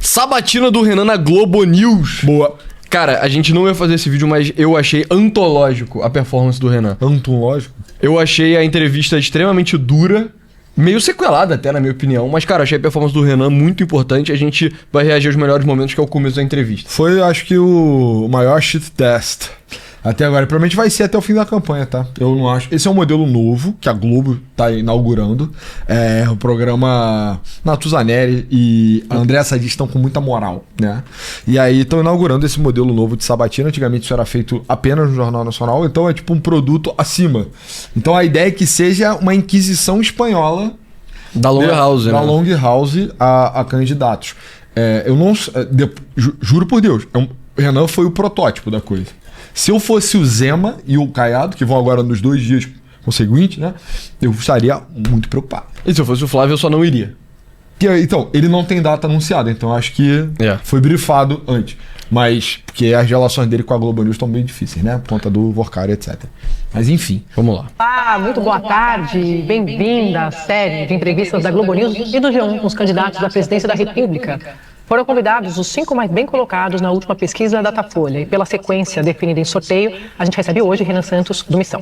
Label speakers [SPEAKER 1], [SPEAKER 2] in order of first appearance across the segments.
[SPEAKER 1] Sabatina do Renan na Globo News.
[SPEAKER 2] Boa.
[SPEAKER 1] Cara, a gente não ia fazer esse vídeo, mas eu achei antológico a performance do Renan.
[SPEAKER 2] Antológico?
[SPEAKER 1] Eu achei a entrevista extremamente dura, meio sequelada até, na minha opinião. Mas, cara, achei a performance do Renan muito importante. A gente vai reagir aos melhores momentos, que é o começo da entrevista.
[SPEAKER 2] Foi, acho que, o maior shit test até agora. Provavelmente vai ser até o fim da campanha, tá? Eu não acho. Esse é um modelo novo que a Globo tá inaugurando. O programa Natuzaneri e a Andréa Sadi estão com muita moral, né? E aí estão inaugurando esse modelo novo de sabatina. Antigamente isso era feito apenas no Jornal Nacional, então é tipo um produto acima. Então a ideia é que seja uma inquisição espanhola
[SPEAKER 1] Da Long House, né?
[SPEAKER 2] Da Long House a candidatos. Eu não... juro por Deus, o Renan foi o protótipo da coisa. Se eu fosse o Zema e o Caiado, que vão agora nos 2 dias conseguintes, né? Eu estaria muito preocupado.
[SPEAKER 1] E se eu fosse o Flávio, eu só não iria.
[SPEAKER 2] Então, ele não tem data anunciada, então acho que foi brifado antes. Mas, porque as relações dele com a Globo News estão bem difíceis, né? Por conta do Vorkari, etc. Mas enfim, vamos lá.
[SPEAKER 3] Muito boa tarde, bem-vinda à série de entrevistas da Globo News e do G1 com os candidatos à presidência da República. Foram convidados os 5 mais bem colocados na última pesquisa da Datafolha e pela sequência definida em sorteio, a gente recebe hoje Renan Santos, do Missão.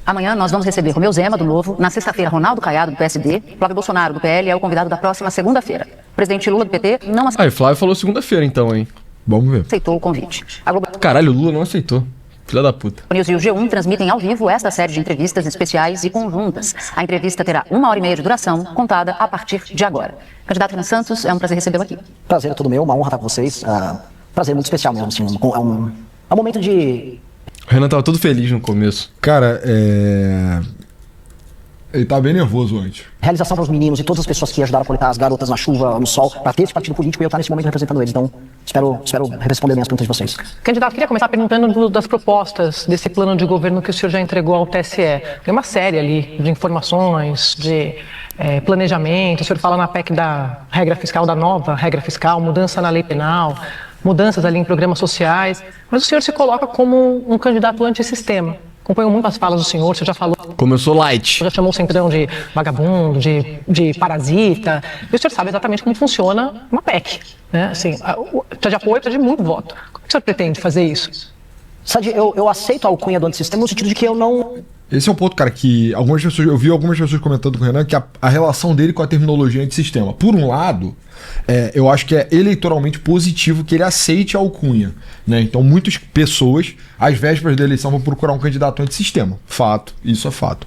[SPEAKER 4] Amanhã nós vamos receber Romeu Zema, do Novo. Na sexta-feira, Ronaldo Caiado, do PSD. Flávio Bolsonaro, do PL, é o convidado da próxima segunda-feira. O presidente Lula, do PT, não
[SPEAKER 1] Ah, e Flávio falou segunda-feira então, hein?
[SPEAKER 2] Vamos ver.
[SPEAKER 4] aceitou o convite. A Globo
[SPEAKER 1] Caralho, o Lula não aceitou. Filha da puta.
[SPEAKER 4] News e o G1 transmitem ao vivo esta série de entrevistas especiais e conjuntas. A entrevista terá 1h30 de duração, contada a partir de agora. Candidato Renan Santos, é um prazer recebê-lo aqui.
[SPEAKER 5] Prazer é todo meu, uma honra estar com vocês. Prazer muito especial mesmo, assim. É um momento de...
[SPEAKER 1] O Renan tava todo feliz no começo.
[SPEAKER 2] Cara, ele tá bem nervoso antes.
[SPEAKER 5] realização para os meninos e todas as pessoas que ajudaram a coletar as garotas na chuva, no sol, para ter esse partido político e eu estar nesse momento representando eles. Então, espero responder bem as perguntas de vocês.
[SPEAKER 3] Candidato, queria começar perguntando das propostas desse plano de governo que o senhor já entregou ao TSE. Tem uma série ali de informações, de planejamento. O senhor fala na PEC da regra fiscal, da nova regra fiscal, mudança na lei penal, mudanças ali em programas sociais. Mas o senhor se coloca como um candidato antissistema. Acompanho muito as falas do senhor, você já falou...
[SPEAKER 1] Começou light.
[SPEAKER 3] Já chamou o Centrão de vagabundo, de parasita. E o senhor sabe exatamente como funciona uma PEC. Né? Assim, precisa de apoio, precisa de muito voto. Como que o senhor pretende fazer isso?
[SPEAKER 5] Sadi, eu aceito a alcunha do antissistema no sentido de que eu não...
[SPEAKER 2] Esse é um ponto, cara, que eu vi algumas pessoas comentando com o Renan que a relação dele com a terminologia antissistema. Por um lado, eu acho que é eleitoralmente positivo que ele aceite a alcunha. Né? Então, muitas pessoas, às vésperas da eleição, vão procurar um candidato antissistema. Fato, isso é fato.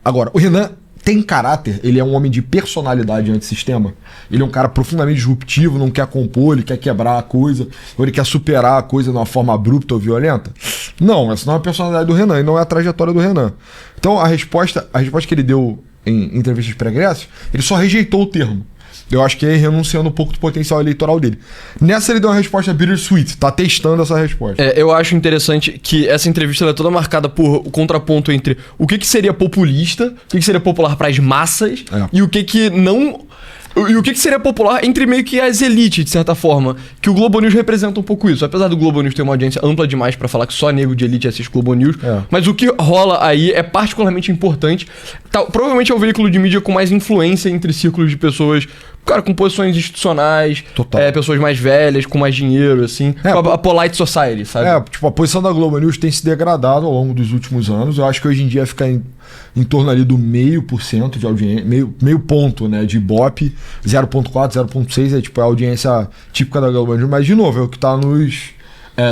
[SPEAKER 2] Agora, o Renan tem caráter, ele é um homem de personalidade antissistema. Ele é um cara profundamente disruptivo, não quer compor, ele quer quebrar a coisa, ou ele quer superar a coisa de uma forma abrupta ou violenta. Não, essa não é a personalidade do Renan e não é a trajetória do Renan. Então a resposta que ele deu em entrevistas pregressas, ele só rejeitou o termo. Eu acho que é renunciando um pouco do potencial eleitoral dele. Nessa ele deu uma resposta bittersweet, tá testando essa resposta.
[SPEAKER 1] Eu acho interessante que essa entrevista ela é toda marcada por o contraponto entre o que seria populista, o que seria popular para as massas e o que não... E o que seria popular entre meio que as elites, de certa forma. Que o Globo News representa um pouco isso. Apesar do Globo News ter uma audiência ampla demais pra falar que só nego de elite assiste Globo News. Mas o que rola aí é particularmente importante. Provavelmente é o veículo de mídia com mais influência entre círculos de pessoas, cara, com posições institucionais.
[SPEAKER 2] Total.
[SPEAKER 1] Pessoas mais velhas, com mais dinheiro, assim. A polite society, sabe?
[SPEAKER 2] Tipo, a posição da Globo News tem se degradado ao longo dos últimos anos. Eu acho que hoje em dia fica em torno ali do 0,5% de audiência, meio ponto, né, de Ibope, 0,4, 0,6 é tipo a audiência típica da Globo News, mas de novo, é o que tá nos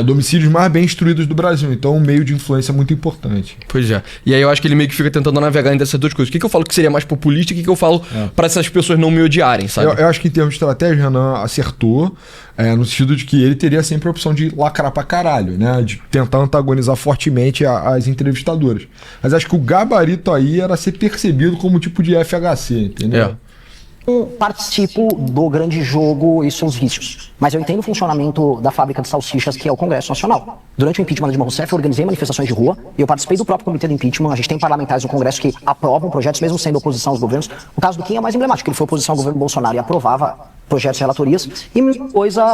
[SPEAKER 2] domicílios mais bem instruídos do Brasil, então um meio de influência muito importante.
[SPEAKER 1] Pois é. E aí eu acho que ele meio que fica tentando navegar entre essas duas coisas. O que eu falo que seria mais populista e o que eu falo pra essas pessoas não me odiarem, sabe?
[SPEAKER 2] Eu acho que em termos de estratégia, Renan acertou, no sentido de que ele teria sempre a opção de lacrar pra caralho, né? De tentar antagonizar fortemente as entrevistadoras. Mas acho que o gabarito aí era ser percebido como tipo de FHC, entendeu?
[SPEAKER 5] Participo do grande jogo e seus vícios. Mas eu entendo o funcionamento da fábrica de salsichas, que é o Congresso Nacional. Durante o impeachment de Dilma Rousseff, eu organizei manifestações de rua e eu participei do próprio comitê do impeachment. A gente tem parlamentares no Congresso que aprovam projetos, mesmo sendo oposição aos governos. O caso do Kim é mais emblemático, ele foi oposição ao governo Bolsonaro e aprovava projetos e relatorias. E mesma coisa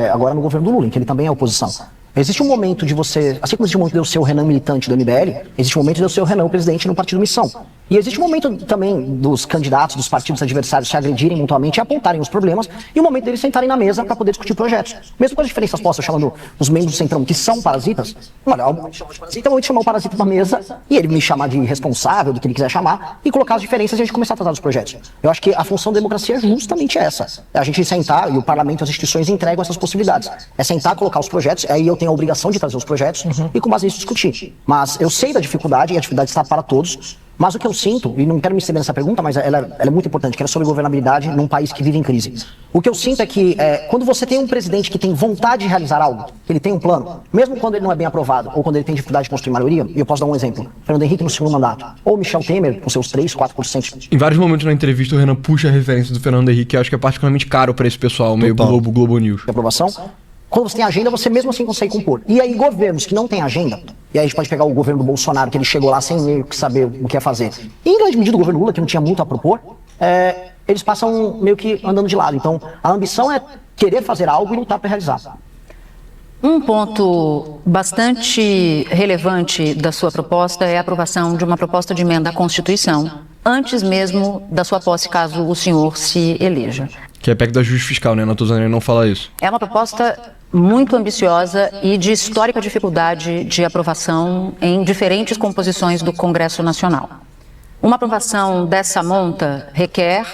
[SPEAKER 5] agora no governo do Lula, em que ele também é oposição. Existe um momento de você, assim como existe um momento de eu ser o Renan militante do MBL, existe um momento de eu ser o Renan o presidente no partido Missão. E existe um momento também dos candidatos, dos partidos adversários se agredirem mutuamente e apontarem os problemas, e o momento deles sentarem na mesa para poder discutir projetos. Mesmo com as diferenças postas, chamando os membros do Centrão que são parasitas, olha, eu vou chamar o parasita para mesa e ele me chamar de responsável, do que ele quiser chamar, e colocar as diferenças e a gente começar a tratar dos projetos. Eu acho que a função da democracia é justamente essa. É a gente sentar, e o parlamento e as instituições entregam essas possibilidades. É sentar, colocar os projetos, aí eu tenho a obrigação de trazer os projetos e com base nisso discutir. Mas eu sei da dificuldade, e a dificuldade está para todos. Mas o que eu sinto, e não quero me estender nessa pergunta, mas ela é muito importante, que é sobre governabilidade num país que vive em crise. O que eu sinto é que quando você tem um presidente que tem vontade de realizar algo, que ele tem um plano, mesmo quando ele não é bem aprovado, ou quando ele tem dificuldade de construir maioria, e eu posso dar um exemplo, Fernando Henrique no segundo mandato, ou Michel Temer com seus 3, 4%.
[SPEAKER 1] Em vários momentos na entrevista o Renan puxa a referência do Fernando Henrique, que eu acho que é particularmente caro para esse pessoal, meio Globo News.
[SPEAKER 5] De aprovação. Quando você tem agenda, você mesmo assim consegue compor. E aí governos que não têm agenda, e aí a gente pode pegar o governo do Bolsonaro, que ele chegou lá sem meio que saber o que ia fazer. E em grande medida o governo Lula, que não tinha muito a propor, eles passam meio que andando de lado. Então a ambição é querer fazer algo e lutar para realizar.
[SPEAKER 4] Um ponto bastante relevante da sua proposta é a aprovação de uma proposta de emenda à Constituição, antes mesmo da sua posse, caso o senhor se eleja.
[SPEAKER 1] Que é a PEC do ajuste fiscal, né? Natuzani não fala isso.
[SPEAKER 4] É uma proposta muito ambiciosa e de histórica dificuldade de aprovação em diferentes composições do Congresso Nacional. Uma aprovação dessa monta requer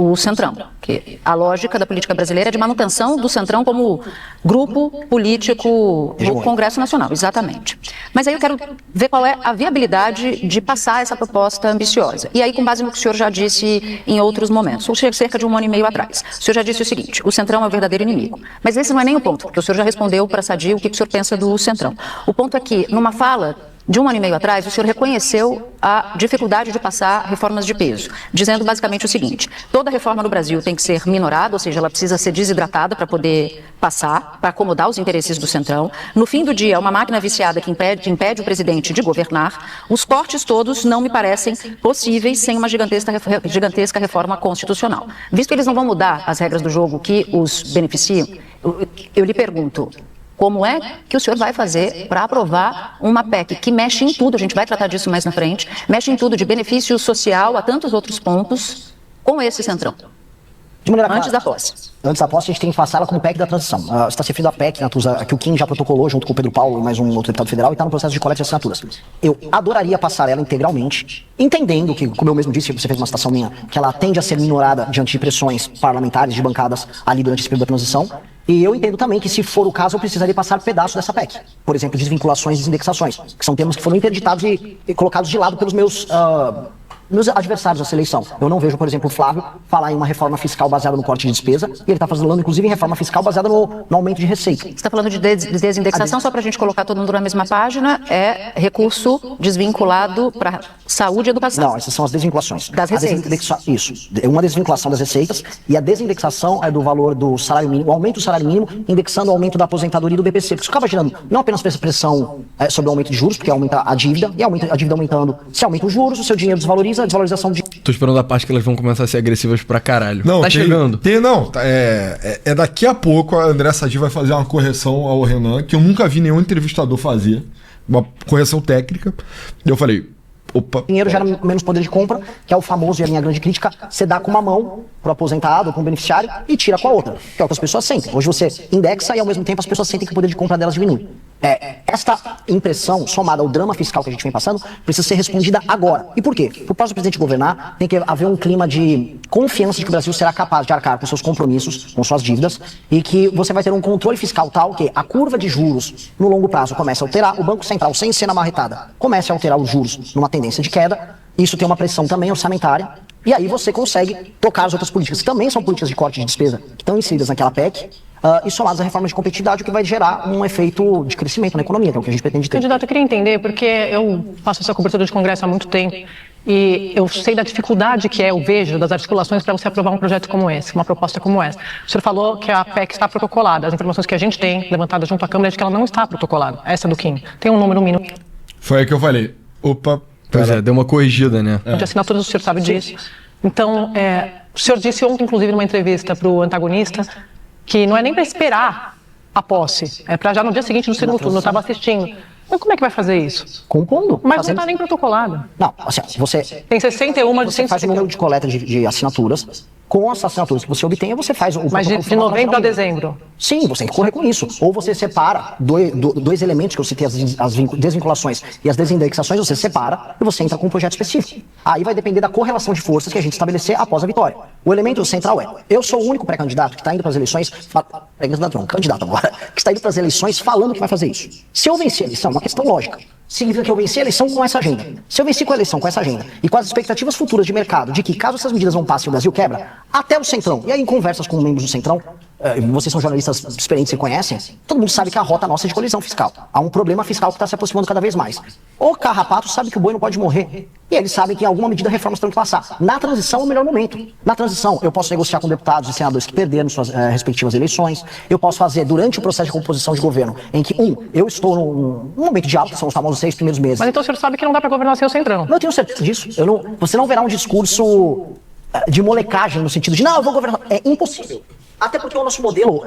[SPEAKER 4] o Centrão, que a lógica da política brasileira é de manutenção do Centrão como grupo político do Congresso Nacional, exatamente. Mas aí eu quero ver qual é a viabilidade de passar essa proposta ambiciosa. E aí, com base no que o senhor já disse em outros momentos, ou cerca de 1 ano e meio atrás, o senhor já disse o seguinte: o Centrão é o verdadeiro inimigo. Mas esse não é nem o ponto, porque o senhor já respondeu para a Sadia o que o senhor pensa do Centrão. O ponto é que, numa fala de 1 ano e meio atrás, o senhor reconheceu a dificuldade de passar reformas de peso, dizendo basicamente o seguinte: toda reforma no Brasil tem que ser minorada, ou seja, ela precisa ser desidratada para poder passar, para acomodar os interesses do Centrão. No fim do dia, é uma máquina viciada que impede o presidente de governar. Os cortes todos não me parecem possíveis sem uma gigantesca reforma constitucional. Visto que eles não vão mudar as regras do jogo que os beneficiam, eu lhe pergunto: como é que o senhor vai fazer para aprovar uma PEC que mexe em tudo, a gente vai tratar disso mais na frente, mexe em tudo, de benefício social a tantos outros pontos, com esse Centrão?
[SPEAKER 5] De maneira
[SPEAKER 4] antes
[SPEAKER 5] clara,
[SPEAKER 4] da posse.
[SPEAKER 5] Antes da posse, a gente tem que passar ela como PEC da transição. Está se referindo à PEC, Natuza, que o Kim já protocolou junto com o Pedro Paulo e mais um outro deputado federal, e está no processo de coleta de assinaturas. Eu adoraria passar ela integralmente, entendendo que, como eu mesmo disse, você fez uma citação minha, que ela tende a ser minorada diante de pressões parlamentares, de bancadas ali durante esse período da transição. E eu entendo também que, se for o caso, eu precisaria passar pedaços dessa PEC. Por exemplo, desvinculações e desindexações, que são temas que foram interditados e colocados de lado pelos meus adversários dessa eleição. Eu não vejo, por exemplo, o Flávio falar em uma reforma fiscal baseada no corte de despesa, e ele está falando, inclusive, em reforma fiscal baseada no aumento de receita.
[SPEAKER 4] Você está falando de desindexação, só para a gente colocar todo mundo na mesma página, é recurso desvinculado para saúde e educação.
[SPEAKER 5] Não, essas são as desvinculações.
[SPEAKER 4] Das receitas.
[SPEAKER 5] Isso. É uma desvinculação das receitas, e a desindexação é do valor do salário mínimo, o aumento do salário mínimo, indexando o aumento da aposentadoria e do BPC. Porque isso acaba gerando não apenas pressão sobre o aumento de juros, porque aumenta a dívida, e a dívida aumentando, se aumenta os juros, o seu dinheiro desvaloriza, a desvalorização de...
[SPEAKER 1] Tô esperando a parte que elas vão começar a ser agressivas pra caralho.
[SPEAKER 2] Não,
[SPEAKER 1] tá chegando.
[SPEAKER 2] É daqui a pouco a André Sadi vai fazer uma correção ao Renan, que eu nunca vi nenhum entrevistador fazer. Uma correção técnica. E eu falei, opa.
[SPEAKER 5] Dinheiro gera menos poder de compra, que é o famoso, e a minha grande crítica: você dá com uma mão pro aposentado ou pro beneficiário e tira com a outra, que é o que as pessoas sentem. Hoje você indexa e ao mesmo tempo as pessoas sentem que o poder de compra delas diminui. Esta impressão, somada ao drama fiscal que a gente vem passando, precisa ser respondida agora. E por quê? Por causa do presidente governar, tem que haver um clima de confiança de que o Brasil será capaz de arcar com seus compromissos, com suas dívidas, e que você vai ter um controle fiscal tal que a curva de juros no longo prazo começa a alterar, o Banco Central, sem ser na marretada, começa a alterar os juros numa tendência de queda. Isso tem uma pressão também orçamentária, e aí você consegue tocar as outras políticas, que também são políticas de corte de despesa, que estão inseridas naquela PEC, e somadas à reforma de competitividade, o que vai gerar um efeito de crescimento na economia, que é o que a gente pretende ter.
[SPEAKER 3] Candidato, eu queria entender, porque eu faço essa cobertura de Congresso há muito tempo, e eu sei da dificuldade que eu vejo das articulações para você aprovar um projeto como esse, uma proposta como essa. O senhor falou que a PEC está protocolada. As informações que a gente tem, levantadas junto à Câmara, é de que ela não está protocolada. Essa do Kim. Tem um número mínimo.
[SPEAKER 2] Foi aí que eu falei, opa.
[SPEAKER 1] Pois é, deu uma corrigida, né?
[SPEAKER 3] De assinaturas, o senhor sabe disso. Então, o senhor disse ontem, inclusive, numa entrevista para o Antagonista, que não é nem para esperar a posse, é para já no dia seguinte, no segundo turno. Eu estava assistindo. Mas como é que vai fazer isso?
[SPEAKER 5] Compondo.
[SPEAKER 3] Mas não está nem protocolado.
[SPEAKER 5] Não, assim, você...
[SPEAKER 3] Tem 61 de
[SPEAKER 5] Você faz o
[SPEAKER 3] 171.
[SPEAKER 5] número de coleta de assinaturas. Com as assinaturas que você obtenha, você faz o
[SPEAKER 3] Mas
[SPEAKER 5] protocolo
[SPEAKER 3] de novembro a
[SPEAKER 5] nacional.
[SPEAKER 3] dezembro.
[SPEAKER 5] Sim, você tem que correr com isso. Ou você separa dois elementos que eu citei, as desvinculações e as desindexações, você separa e você entra com um projeto específico. Aí vai depender da correlação de forças que a gente estabelecer após a vitória. O elemento central é, eu sou o único pré-candidato que está indo para as eleições, candidato agora, que está indo para as eleições falando que vai fazer isso. Se eu vencer a eleição, é uma questão lógica. Significa que eu venci a eleição com essa agenda. Se eu venci com a eleição com essa agenda e com as expectativas futuras de mercado de que caso essas medidas não passem o Brasil quebra, até o Centrão, e aí em conversas com membros do Centrão, vocês são jornalistas experientes e conhecem, todo mundo sabe que a rota nossa é de colisão fiscal. Há um problema fiscal que está se aproximando cada vez mais. O carrapato sabe que o boi não pode morrer. E eles sabem que em alguma medida reformas terão que passar. Na transição é o melhor momento. Na transição eu posso negociar com deputados e senadores que perderam suas respectivas eleições. Eu posso fazer durante o processo de composição de governo, em que, eu estou num momento de alta, que são os famosos 6 primeiros meses.
[SPEAKER 3] Mas então o senhor sabe que não dá para governar sem o Centrão.
[SPEAKER 5] Eu tenho certeza disso. Você não verá um discurso de molecagem no sentido de, não, eu vou governar. É impossível. Até porque o nosso modelo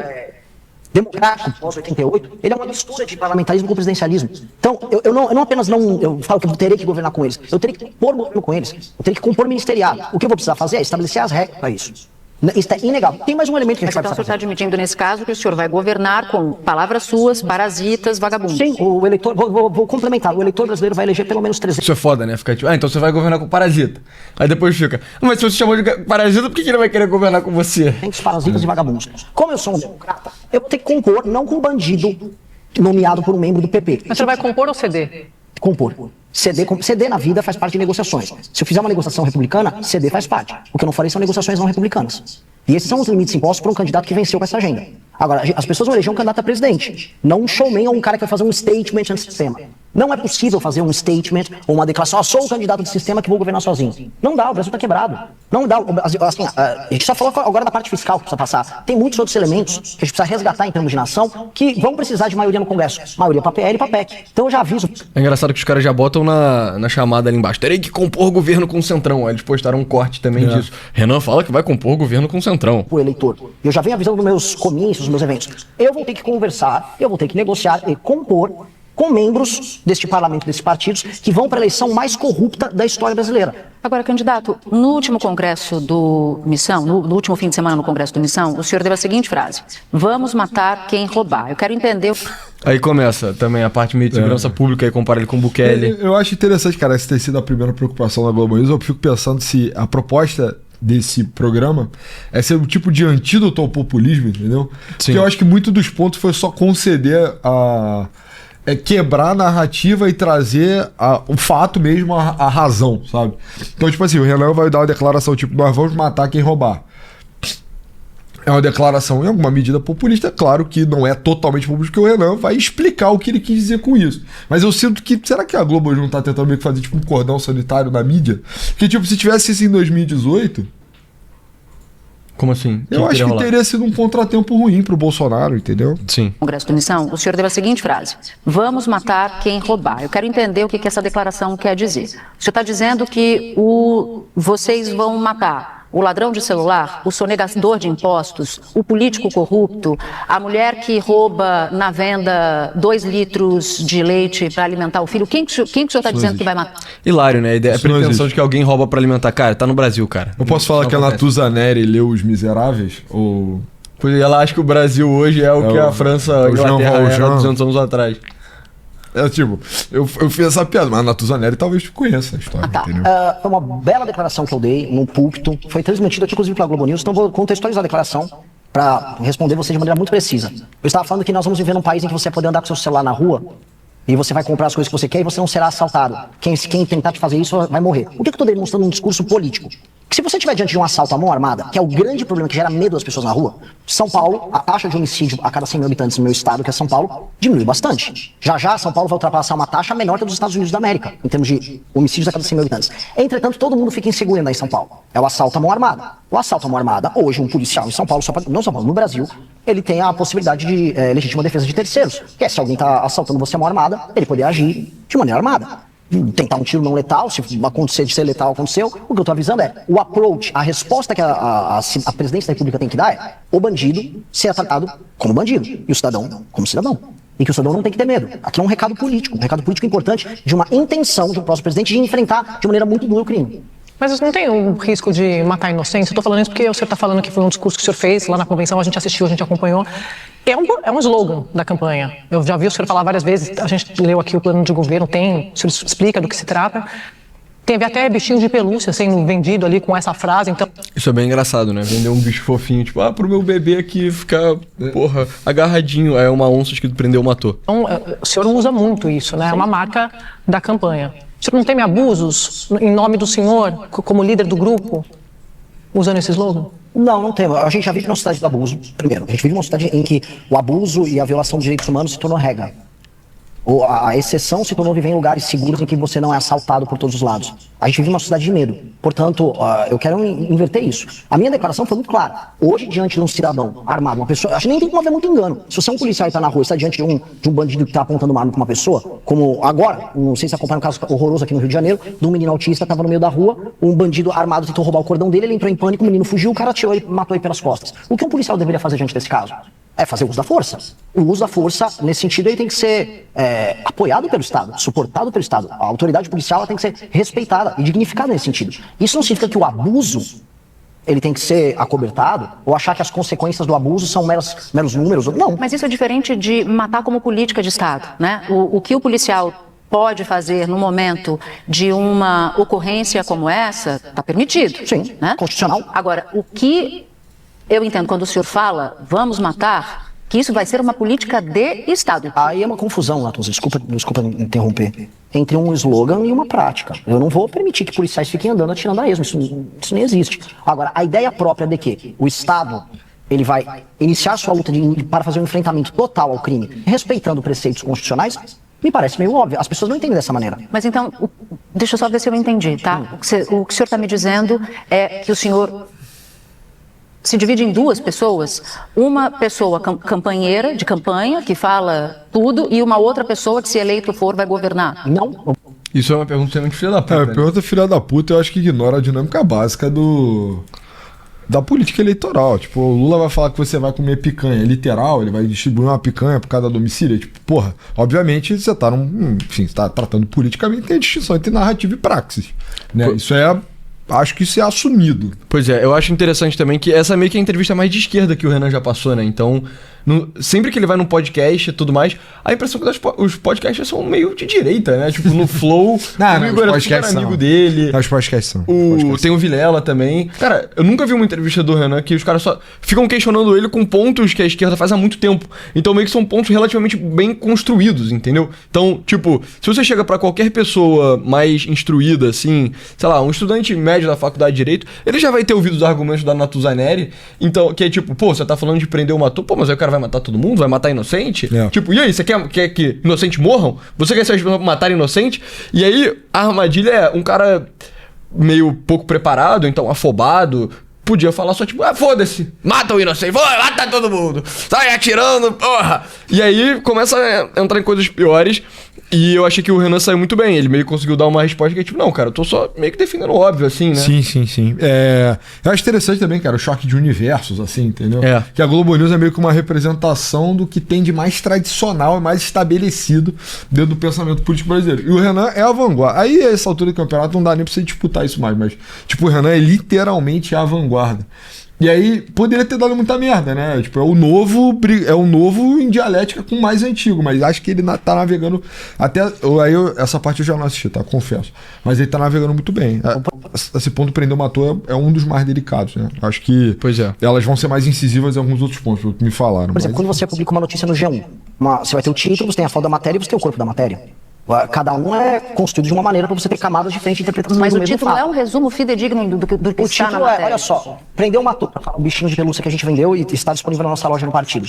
[SPEAKER 5] democrático, pós-88, ele é uma mistura de parlamentarismo com presidencialismo. Então, eu não apenas eu falo que eu terei que governar com eles, eu terei que compor governo com eles, eu terei que compor ministeriado. O que eu vou precisar fazer é estabelecer as regras para isso. Isso é inegável. Tem mais um elemento que a gente vai
[SPEAKER 4] Então o senhor
[SPEAKER 5] precisar
[SPEAKER 4] está admitindo nesse caso que o senhor vai governar com palavras suas, parasitas, vagabundos.
[SPEAKER 5] Sim, o eleitor, vou complementar, o eleitor brasileiro vai eleger pelo menos 300.
[SPEAKER 1] Isso é foda, né? Fica tipo, então você vai governar com parasita. Aí depois fica, mas se você chamou de parasita, por que ele vai querer governar com você?
[SPEAKER 5] Parasitas e vagabundos. Como eu sou um democrata, eu vou ter que compor, não com um bandido nomeado por um membro do PP.
[SPEAKER 3] Mas o senhor vai compor ou ceder?
[SPEAKER 5] Compor. Ceder na vida faz parte de negociações. Se eu fizer uma negociação republicana, ceder faz parte. O que eu não farei são negociações não republicanas. E esses são os limites impostos para um candidato que venceu com essa agenda. Agora, as pessoas vão eleger um candidato a presidente, não um showman ou um cara que vai fazer um statement anti-sistema. Não é possível fazer um statement ou uma declaração, sou o candidato do sistema que vou governar sozinho. Não dá, o Brasil está quebrado. Não dá, assim, a gente só falou agora da parte fiscal que precisa passar. Tem muitos outros elementos que a gente precisa resgatar em termos de nação que vão precisar de maioria no Congresso. Maioria para PL e para PEC. Então eu já aviso.
[SPEAKER 1] É engraçado que os caras já botam na chamada ali embaixo. Terei que compor governo com o Centrão. Aí eles postaram um corte também disso. Renan fala que vai compor governo com o Centrão.
[SPEAKER 5] O eleitor. Eu já venho avisando nos meus comícios, nos meus eventos. Eu vou ter que conversar, eu vou ter que negociar e compor com membros deste parlamento, desses partidos, que vão para a eleição mais corrupta da história brasileira.
[SPEAKER 4] Agora, candidato, no último congresso do Missão, no último fim de semana no congresso do Missão, o senhor deu a seguinte frase: vamos matar quem roubar. Eu quero entender...
[SPEAKER 1] Aí começa também a parte meio de segurança pública, aí compara ele com o Bukele.
[SPEAKER 2] Eu acho interessante, cara, isso ter sido a primeira preocupação da Globo News. Eu fico pensando se a proposta desse programa é ser um tipo de antídoto ao populismo, entendeu?
[SPEAKER 1] Sim.
[SPEAKER 2] Porque eu acho que muito dos pontos foi só conceder quebrar a narrativa e trazer o fato mesmo, a razão, sabe? Então, tipo assim, o Renan vai dar uma declaração tipo, nós vamos matar quem roubar. É uma declaração em alguma medida populista, claro que não é totalmente populista, porque o Renan vai explicar o que ele quis dizer com isso. Mas eu sinto que, será que a Globo não tá tentando meio que fazer tipo um cordão sanitário na mídia? Porque tipo, se tivesse isso em 2018...
[SPEAKER 1] Como assim?
[SPEAKER 2] Eu acho que teria sido um contratempo ruim pro Bolsonaro, entendeu?
[SPEAKER 1] Sim.
[SPEAKER 4] Congresso do Missão, o senhor deu a seguinte frase: vamos matar quem roubar. Eu quero entender o que essa declaração quer dizer. O senhor está dizendo que vocês vão matar o ladrão de celular, o sonegador de impostos, o político corrupto, a mulher que rouba na venda 2 litros de leite para alimentar o filho. Quem que o senhor está dizendo que vai matar?
[SPEAKER 1] Hilário, né? A pretensão de que alguém rouba para alimentar. Cara, tá no Brasil, cara.
[SPEAKER 2] Eu posso falar que a Natuza Neri leu Os Miseráveis? Ou...
[SPEAKER 1] Ela acha que o Brasil hoje é o que a França, a Inglaterra era 200 anos atrás.
[SPEAKER 2] Eu fiz essa piada, mas a Natuza Neri talvez tu conheça a história, entendeu?
[SPEAKER 5] Foi uma bela declaração que eu dei num púlpito, foi transmitida aqui inclusive pela Globo News, então vou contextualizar a declaração para responder você de maneira muito precisa. Eu estava falando que nós vamos viver num país em que você vai poder andar com seu celular na rua e você vai comprar as coisas que você quer e você não será assaltado. Quem tentar te fazer isso vai morrer. O que eu estou demonstrando num discurso político? Que se você estiver diante de um assalto à mão armada, que é o grande problema que gera medo das pessoas na rua, São Paulo, a taxa de homicídio a cada 100 mil habitantes no meu estado, que é São Paulo, diminuiu bastante. Já São Paulo vai ultrapassar uma taxa menor que a dos Estados Unidos da América, em termos de homicídios a cada 100 mil habitantes. Entretanto, todo mundo fica inseguro em andar em São Paulo. É o assalto à mão armada. O assalto à mão armada, hoje um policial em São Paulo, não São Paulo, no Brasil, ele tem a possibilidade de legítima defesa de terceiros. Que é, se alguém está assaltando você à mão armada, ele poder agir de maneira armada. Tentar um tiro não letal, se acontecer de ser letal, aconteceu. O que eu estou avisando é, o approach, a resposta que a presidência da República tem que dar é, o bandido ser tratado como bandido e o cidadão como cidadão. e que o cidadão não tem que ter medo. Aqui é um recado político importante de uma intenção de um próximo presidente de enfrentar de maneira muito dura o crime.
[SPEAKER 3] Mas não tem um risco de matar inocentes? Eu estou falando isso porque o senhor está falando que foi um discurso que o senhor fez lá na convenção, a gente assistiu, a gente acompanhou. É um slogan da campanha. Eu já vi o senhor falar várias vezes, a gente leu aqui o plano de governo, o senhor explica do que se trata. Teve até bichinho de pelúcia sendo vendido ali com essa frase, então...
[SPEAKER 1] Isso é bem engraçado, né? Vender um bicho fofinho, tipo, pro meu bebê aqui ficar, agarradinho. É uma onça escrito prendeu, matou.
[SPEAKER 3] Então, o senhor usa muito isso, né? É uma marca da campanha. O senhor não teme abusos em nome do senhor, como líder do grupo, usando esse slogan?
[SPEAKER 5] Não temos. A gente já vive numa sociedade do abuso, primeiro. A gente vive numa sociedade em que o abuso e a violação de direitos humanos se tornou regra. A exceção se tornou viver em lugares seguros em que você não é assaltado por todos os lados. A gente vive uma sociedade de medo. Portanto, eu quero inverter isso. A minha declaração foi muito clara. Hoje, diante de um cidadão armado, uma pessoa... Acho que nem tem como haver muito engano. Se você é um policial e está na rua e está diante de um bandido que está apontando uma arma para uma pessoa, como agora, não sei se acompanha um caso horroroso aqui no Rio de Janeiro, de um menino autista estava no meio da rua, um bandido armado tentou roubar o cordão dele, ele entrou em pânico, o menino fugiu, o cara atirou e matou ele pelas costas. O que um policial deveria fazer diante desse caso? É fazer uso da força. O uso da força, nesse sentido, ele tem que ser apoiado pelo Estado, suportado pelo Estado. A autoridade policial tem que ser respeitada e dignificada nesse sentido. Isso não significa que o abuso ele tem que ser acobertado ou achar que as consequências do abuso são meros números. Não.
[SPEAKER 4] Mas isso é diferente de matar como política de Estado, né? O que o policial pode fazer no momento de uma ocorrência como essa, está permitido.
[SPEAKER 5] Sim,
[SPEAKER 4] né?
[SPEAKER 5] Constitucional.
[SPEAKER 4] Agora, o que eu entendo quando o senhor fala, vamos matar, que isso vai ser uma política de Estado.
[SPEAKER 5] Aí é uma confusão, Latus, desculpa interromper, entre um slogan e uma prática. Eu não vou permitir que policiais fiquem andando atirando a esmo, isso nem existe. Agora, a ideia própria de que o Estado ele vai iniciar sua luta para fazer um enfrentamento total ao crime, respeitando preceitos constitucionais, me parece meio óbvio. As pessoas não entendem dessa maneira.
[SPEAKER 4] Mas então, deixa eu só ver se eu entendi, tá? O que o senhor está me dizendo é que o senhor se divide em duas pessoas, uma pessoa campanheira, de campanha, que fala tudo, e uma outra pessoa que, se eleito for, vai governar.
[SPEAKER 5] Não.
[SPEAKER 1] Isso é uma pergunta muito filha da puta.
[SPEAKER 2] Pergunta filha da puta, eu acho que ignora a dinâmica básica da política eleitoral. Tipo, o Lula vai falar que você vai comer picanha, literal, ele vai distribuir uma picanha por cada domicílio. Tipo, porra, obviamente você tá enfim, você tá tratando politicamente, tem a distinção entre narrativa e praxis, né? Isso é... Acho que isso é assumido.
[SPEAKER 1] Pois é, eu acho interessante também que essa meio que é a entrevista mais de esquerda que o Renan já passou, né? Então, sempre que ele vai num podcast e tudo mais, a impressão que os podcasts são meio de direita, né? Tipo, no Flow, o Igor é super amigo dele.
[SPEAKER 2] Os podcasts são.
[SPEAKER 1] Tem o Vilela também. Cara, eu nunca vi uma entrevista do Renan que os caras só ficam questionando ele com pontos que a esquerda faz há muito tempo. Então, meio que são pontos relativamente bem construídos, entendeu? Então, tipo, se você chega pra qualquer pessoa mais instruída, assim, sei lá, um estudante médio da faculdade de Direito, ele já vai ter ouvido os argumentos da Natuzaneri, então, que é tipo, pô, você tá falando de prender ou matou, pô, mas aí o cara vai matar todo mundo? Vai matar inocente? Tipo, e aí, você quer que inocente morram? Você quer ser responsável por matar inocente? E aí, a armadilha é um cara meio pouco preparado, então afobado, podia falar só tipo, foda-se, mata o inocente, mata todo mundo, sai atirando, porra. E aí começa a entrar em coisas piores. E eu achei que o Renan saiu muito bem. Ele meio que conseguiu dar uma resposta que é tipo, não, cara, eu tô só meio que defendendo o óbvio, assim, né?
[SPEAKER 2] Sim. Eu acho interessante também, cara, o choque de universos, assim, entendeu? Que a Globo News é meio que uma representação do que tem de mais tradicional e mais estabelecido dentro do pensamento político brasileiro. E o Renan é a vanguarda. Aí, a essa altura do campeonato, não dá nem pra você disputar isso mais, mas, tipo, o Renan é literalmente a vanguarda. E aí, poderia ter dado muita merda, né? Tipo, é o novo em dialética com o mais antigo, mas acho que ele tá navegando até... essa parte eu já não assisti, tá? Confesso. Mas ele tá navegando muito bem. Esse ponto prendeu matou é um dos mais delicados, né? Acho que elas vão ser mais incisivas em alguns outros pontos, pelo que me falaram.
[SPEAKER 5] Por exemplo, quando você publica uma notícia no G1, você vai ter o título, você tem a foto da matéria e você tem o corpo da matéria. Cada um é construído de uma maneira para você ter camadas diferentes de interpretação.
[SPEAKER 4] Mas o título é um resumo fidedigno do que está na matéria.
[SPEAKER 5] Olha só, prendeu, matou. O bichinho de pelúcia que a gente vendeu e está disponível na nossa loja no partido.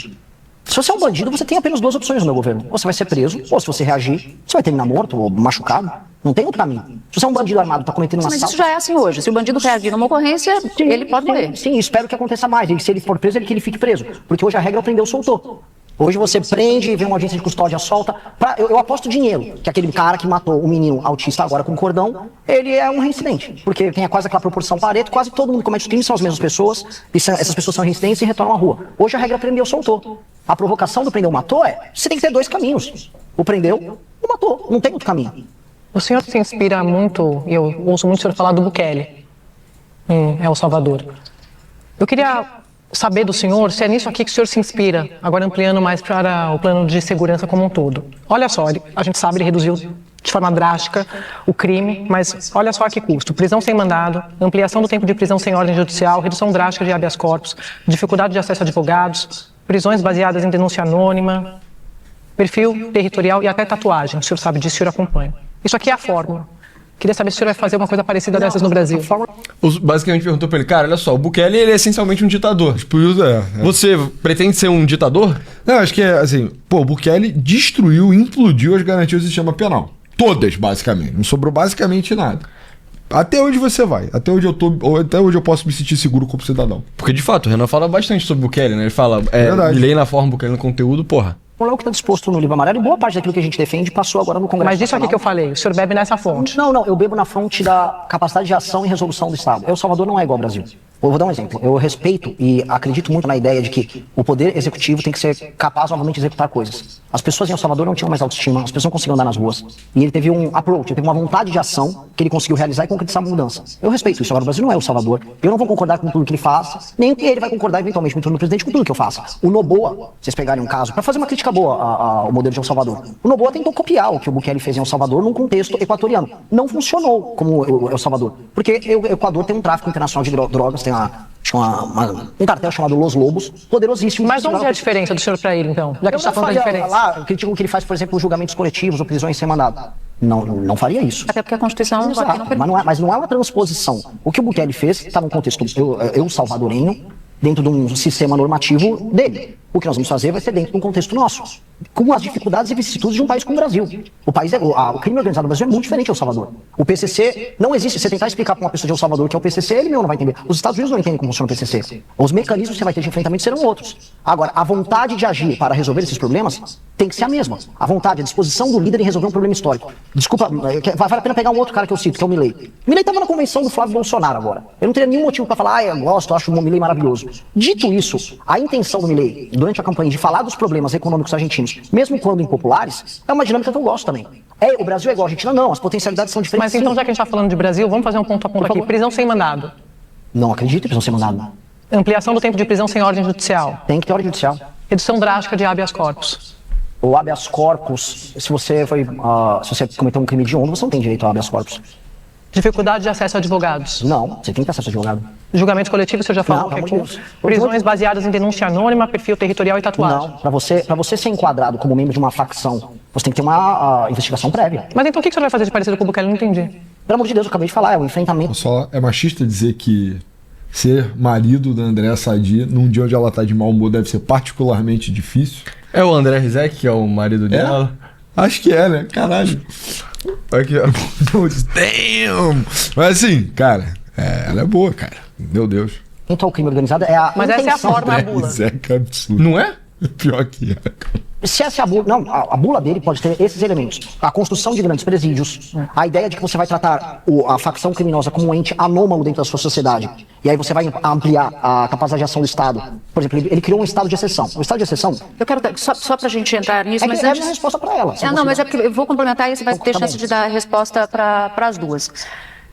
[SPEAKER 5] Se você é um bandido, você tem apenas duas opções no meu governo. Ou você vai ser preso, ou se você reagir, você vai terminar morto ou machucado. Não tem outro caminho. Se você é um bandido armado, está cometendo um assalto...
[SPEAKER 4] Mas isso já é assim hoje. Se o bandido reagir numa ocorrência, ele pode morrer.
[SPEAKER 5] Sim, espero que aconteça mais. E se ele for preso, que ele fique preso. Porque hoje a regra é prendeu, soltou. Hoje você prende, vem uma agência de custódia, solta. Eu aposto dinheiro que aquele cara que matou o menino autista agora com cordão, ele é um reincidente. Porque tem quase aquela proporção Pareto, quase todo mundo comete os crimes, são as mesmas pessoas, e essas pessoas são reincidentes e retornam à rua. Hoje a regra prendeu, soltou. A provocação do prendeu, matou você tem que ter dois caminhos. O prendeu, o matou. Não tem outro caminho.
[SPEAKER 3] O senhor se inspira muito, e eu ouço muito o senhor falar do Bukele em El Salvador. Eu queria saber do senhor se é nisso aqui que o senhor se inspira, agora ampliando mais para o plano de segurança como um todo. Olha só, a gente sabe, ele reduziu de forma drástica o crime, mas olha só a que custo. Prisão sem mandado, ampliação do tempo de prisão sem ordem judicial, redução drástica de habeas corpus, dificuldade de acesso a advogados, prisões baseadas em denúncia anônima, perfil territorial e até tatuagem. O senhor sabe disso, o senhor acompanha. Isso aqui é a fórmula. Queria saber se o senhor vai fazer uma coisa parecida dessas no Brasil.
[SPEAKER 1] Basicamente perguntou pra ele, cara, olha só, o Bukele ele é essencialmente um ditador. Você pretende ser um ditador?
[SPEAKER 2] Não, acho que é assim, o Bukele destruiu, implodiu as garantias do sistema penal. Todas, basicamente. Não sobrou basicamente nada. Até onde você vai? Até onde eu posso me sentir seguro como cidadão.
[SPEAKER 1] Porque, de fato, o Renan fala bastante sobre o Bukele, né? Ele fala, lei na forma, Bukele no conteúdo, porra.
[SPEAKER 5] O que está disposto no livro amarelo e boa parte daquilo que a gente defende passou agora no Congresso.
[SPEAKER 3] Mas isso aqui que eu falei, o senhor bebe nessa fonte?
[SPEAKER 5] Não, eu bebo na fonte da capacidade de ação e resolução do Estado. El Salvador não é igual ao Brasil. Eu vou dar um exemplo. Eu respeito e acredito muito na ideia de que o poder executivo tem que ser capaz novamente de executar coisas. As pessoas em El Salvador não tinham mais autoestima, as pessoas não conseguiam andar nas ruas. E ele teve um approach, ele teve uma vontade de ação que ele conseguiu realizar e concretizar a mudança. Eu respeito isso. Agora, o Brasil não é El Salvador. Eu não vou concordar com tudo que ele faz, nem que ele vai concordar eventualmente no presidente com tudo que eu faça. O Noboa, vocês pegarem um caso, para fazer uma crítica boa ao modelo de El Salvador. O Noboa tentou copiar o que o Bukele fez em El Salvador num contexto equatoriano. Não funcionou como o El Salvador. Porque o Equador tem um tráfico internacional de drogas, tem um cartel chamado Los Lobos, poderosíssimo.
[SPEAKER 3] Mas onde é a diferença do senhor para ele, então? Já que a gente está falando da diferença.
[SPEAKER 5] Lá, eu critico o que ele faz, por exemplo, julgamentos coletivos ou prisões sem mandado. Não faria isso.
[SPEAKER 4] Até porque a Constituição não permite.
[SPEAKER 5] Mas não é uma transposição. O que o Bukele fez está num contexto eu salvadorenho, dentro de um sistema normativo dele. O que nós vamos fazer vai ser dentro de um contexto nosso, com as dificuldades e vicissitudes de um país como o Brasil. O crime organizado no Brasil é muito diferente de El Salvador. O PCC não existe. Você tentar explicar para uma pessoa de El Salvador que é o PCC, ele não vai entender. Os Estados Unidos não entendem como funciona o PCC. Os mecanismos que você vai ter de enfrentamento serão outros. Agora, a vontade de agir para resolver esses problemas tem que ser a mesma. A vontade, a disposição do líder em resolver um problema histórico. Desculpa, vale a pena pegar um outro cara que eu cito, que é o Milei. Milei estava na convenção do Flávio Bolsonaro agora. Eu não teria nenhum motivo para falar, eu gosto, eu acho o Milei maravilhoso. Dito isso, a intenção do Milei, durante a campanha, de falar dos problemas econômicos argentinos, mesmo quando impopulares, é uma dinâmica que eu gosto também. O Brasil é igual a Argentina? Não, as potencialidades são diferentes.
[SPEAKER 3] Mas então, já que a gente está falando de Brasil, vamos fazer um ponto a ponto aqui. Prisão sem mandado.
[SPEAKER 5] Não acredito em prisão sem mandado.
[SPEAKER 3] Ampliação do tempo de prisão sem ordem judicial.
[SPEAKER 5] Tem que ter ordem judicial.
[SPEAKER 3] Redução drástica de habeas corpus.
[SPEAKER 5] O habeas corpus, se você cometeu um crime de honra, você não tem direito ao habeas corpus.
[SPEAKER 3] Dificuldade de acesso a advogados.
[SPEAKER 5] Não, você tem que ter acesso a advogado.
[SPEAKER 3] Julgamentos coletivos, você já falou que aqui. Prisões baseadas em denúncia anônima, perfil territorial e tatuagem.
[SPEAKER 5] Não, para você ser enquadrado como membro de uma facção, você tem que ter uma investigação prévia.
[SPEAKER 3] Mas então o que você vai fazer de parecido com o Bukele? Eu não entendi.
[SPEAKER 5] Pelo amor de Deus, eu acabei de falar, é um enfrentamento.
[SPEAKER 2] Só é machista dizer que ser marido da Andréa Sadi num dia onde ela tá de mau humor deve ser particularmente difícil.
[SPEAKER 1] É o André Rizek, que é o marido dela?
[SPEAKER 2] Acho que é, né? Caralho. Aqui, ó. Damn! Mas assim, cara, ela é boa, cara. Meu Deus.
[SPEAKER 5] Então o crime organizado é a
[SPEAKER 3] Mas essa é a forma, a bula.
[SPEAKER 2] Rizek é absurdo.
[SPEAKER 1] Não é?
[SPEAKER 2] Pior que é.
[SPEAKER 5] Se essa é a bula... Não, a bula dele pode ter esses elementos. A construção de grandes presídios, a ideia de que você vai tratar a facção criminosa como um ente anômalo dentro da sua sociedade. E aí você vai ampliar a capacidade de ação do Estado. Por exemplo, ele criou um estado de exceção. O estado de exceção...
[SPEAKER 4] Eu quero dar, só pra gente entrar nisso, mas antes...
[SPEAKER 5] É a resposta para ela.
[SPEAKER 4] Não, mas é porque eu vou complementar e você vai ter chance de dar a resposta para as duas.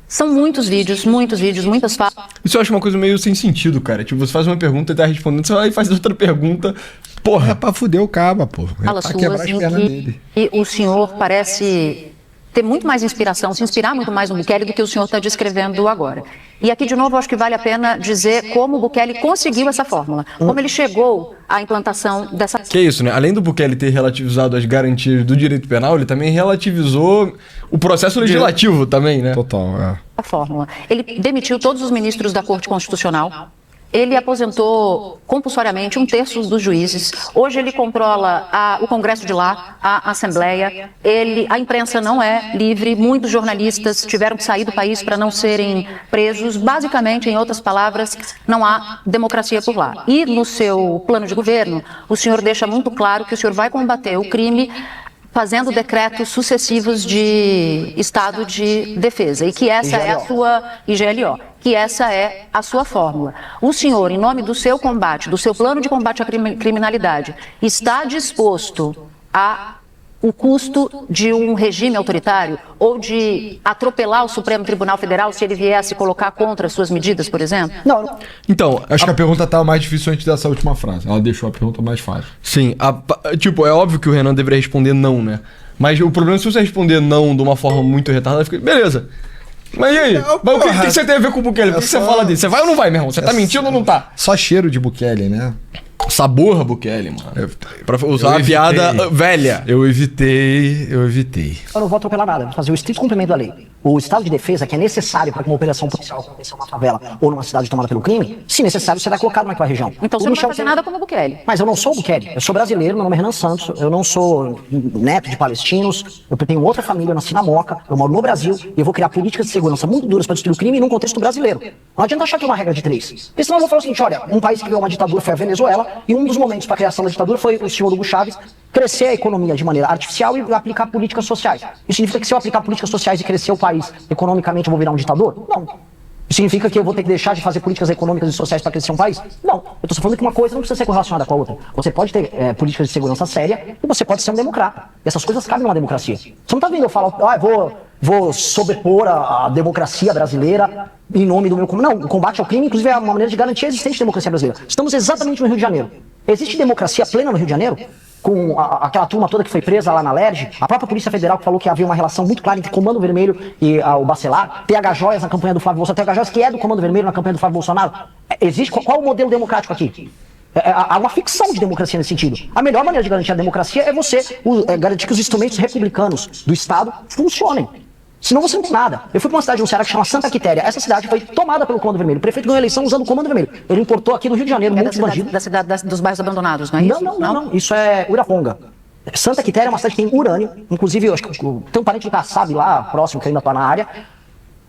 [SPEAKER 4] São muitos vídeos, muitas falas.
[SPEAKER 1] Isso eu acho uma coisa meio sem sentido, cara. Tipo, você faz uma pergunta e tá respondendo, você vai e faz outra pergunta. Porra.
[SPEAKER 2] É pra fuder o caba, pô.
[SPEAKER 4] Fala
[SPEAKER 2] pra
[SPEAKER 4] suas
[SPEAKER 2] quebrar as pernas dele.
[SPEAKER 4] E o senhor parece ter muito mais inspiração, se inspirar muito mais no Bukele do que o senhor está descrevendo agora. E aqui, de novo, acho que vale a pena dizer como o Bukele conseguiu essa fórmula, como ele chegou à implantação dessa...
[SPEAKER 1] Que é isso, né? Além do Bukele ter relativizado as garantias do direito penal, ele também relativizou o processo legislativo também, né?
[SPEAKER 2] Total,
[SPEAKER 4] a fórmula. Ele demitiu todos os ministros da Corte Constitucional. Ele aposentou compulsoriamente 1/3 dos juízes. Hoje ele controla o Congresso de lá, a Assembleia. A imprensa não é livre. Muitos jornalistas tiveram que sair do país para não serem presos. Basicamente, em outras palavras, não há democracia por lá. E no seu plano de governo, o senhor deixa muito claro que o senhor vai combater o crime fazendo decretos sucessivos de estado de defesa e que essa é a sua IGLO, que essa é a sua fórmula. O senhor, em nome do seu combate, do seu plano de combate à criminalidade, está disposto a o custo de um regime autoritário ou de atropelar o Supremo Tribunal Federal se ele viesse colocar contra as suas medidas, por exemplo?
[SPEAKER 5] Não.
[SPEAKER 1] Então,
[SPEAKER 2] Acho que a pergunta tá mais difícil antes dessa última frase. Ela deixou a pergunta mais fácil.
[SPEAKER 1] sim, tipo, é óbvio que o Renan deveria responder não, né? Mas o problema é se você responder não de uma forma muito retardada, fica, beleza. Mas e aí? Mas o que você tem a ver com o Bukele? Por que você fala disso? Você vai ou não vai, meu irmão? Você tá mentindo ou não tá?
[SPEAKER 2] Só cheiro de Bukele, né?
[SPEAKER 1] Sabor Bukele, mano. Pra usar uma piada velha.
[SPEAKER 2] Eu evitei.
[SPEAKER 5] Eu não vou atropelar nada, vou fazer o estrito cumprimento da lei. O estado de defesa, que é necessário para que uma operação policial aconteça numa favela ou numa cidade tomada pelo crime, se necessário, será colocado naquela região.
[SPEAKER 4] Então você não vai fazer nada como o Bukele.
[SPEAKER 5] Mas eu não sou o Bukele, eu sou brasileiro, meu nome é Renan Santos, eu não sou neto de palestinos, eu tenho outra família, eu nasci na Moca, eu moro no Brasil e eu vou criar políticas de segurança muito duras para destruir o crime num contexto brasileiro. Não adianta achar que é uma regra de 3. Porque senão eu vou falar o seguinte, olha, um país que ganhou uma ditadura foi a Venezuela e um dos momentos para a criação da ditadura foi o senhor Hugo Chávez crescer a economia de maneira artificial e aplicar políticas sociais. Isso significa que se eu aplicar políticas sociais e crescer o país economicamente eu vou virar um ditador? Não. Isso significa que eu vou ter que deixar de fazer políticas econômicas e sociais para crescer um país? Não. Eu estou só falando que uma coisa não precisa ser correlacionada com a outra. Você pode ter políticas de segurança séria e você pode ser um democrata. E essas coisas cabem numa democracia. Você não está vendo eu falar, vou sobrepor a democracia brasileira em nome do meu... Não, o combate ao crime, inclusive, é uma maneira de garantir a existência da democracia brasileira. Estamos exatamente no Rio de Janeiro. Existe democracia plena no Rio de Janeiro? Com aquela turma toda que foi presa lá na LERJ, a própria Polícia Federal que falou que havia uma relação muito clara entre Comando Vermelho e o Bacelar, TH Joias na campanha do Flávio Bolsonaro, TH Joias que é do Comando Vermelho na campanha do Flávio Bolsonaro. Existe qual o modelo democrático aqui? Há uma ficção de democracia nesse sentido. A melhor maneira de garantir a democracia é você garantir que os instrumentos republicanos do Estado funcionem. Senão você não tem nada. Eu fui para uma cidade no Ceará que chama Santa Quitéria. Essa cidade foi tomada pelo Comando Vermelho. O prefeito ganhou a eleição usando o Comando Vermelho. Ele importou aqui no Rio de Janeiro um monte de bandidos.
[SPEAKER 4] Da cidade dos bairros abandonados, não é isso?
[SPEAKER 5] Não. Isso é Uraponga. Santa Quitéria é uma cidade que tem urânio. Inclusive, eu acho que tem um parente do Kassab lá, próximo, que ainda está na área.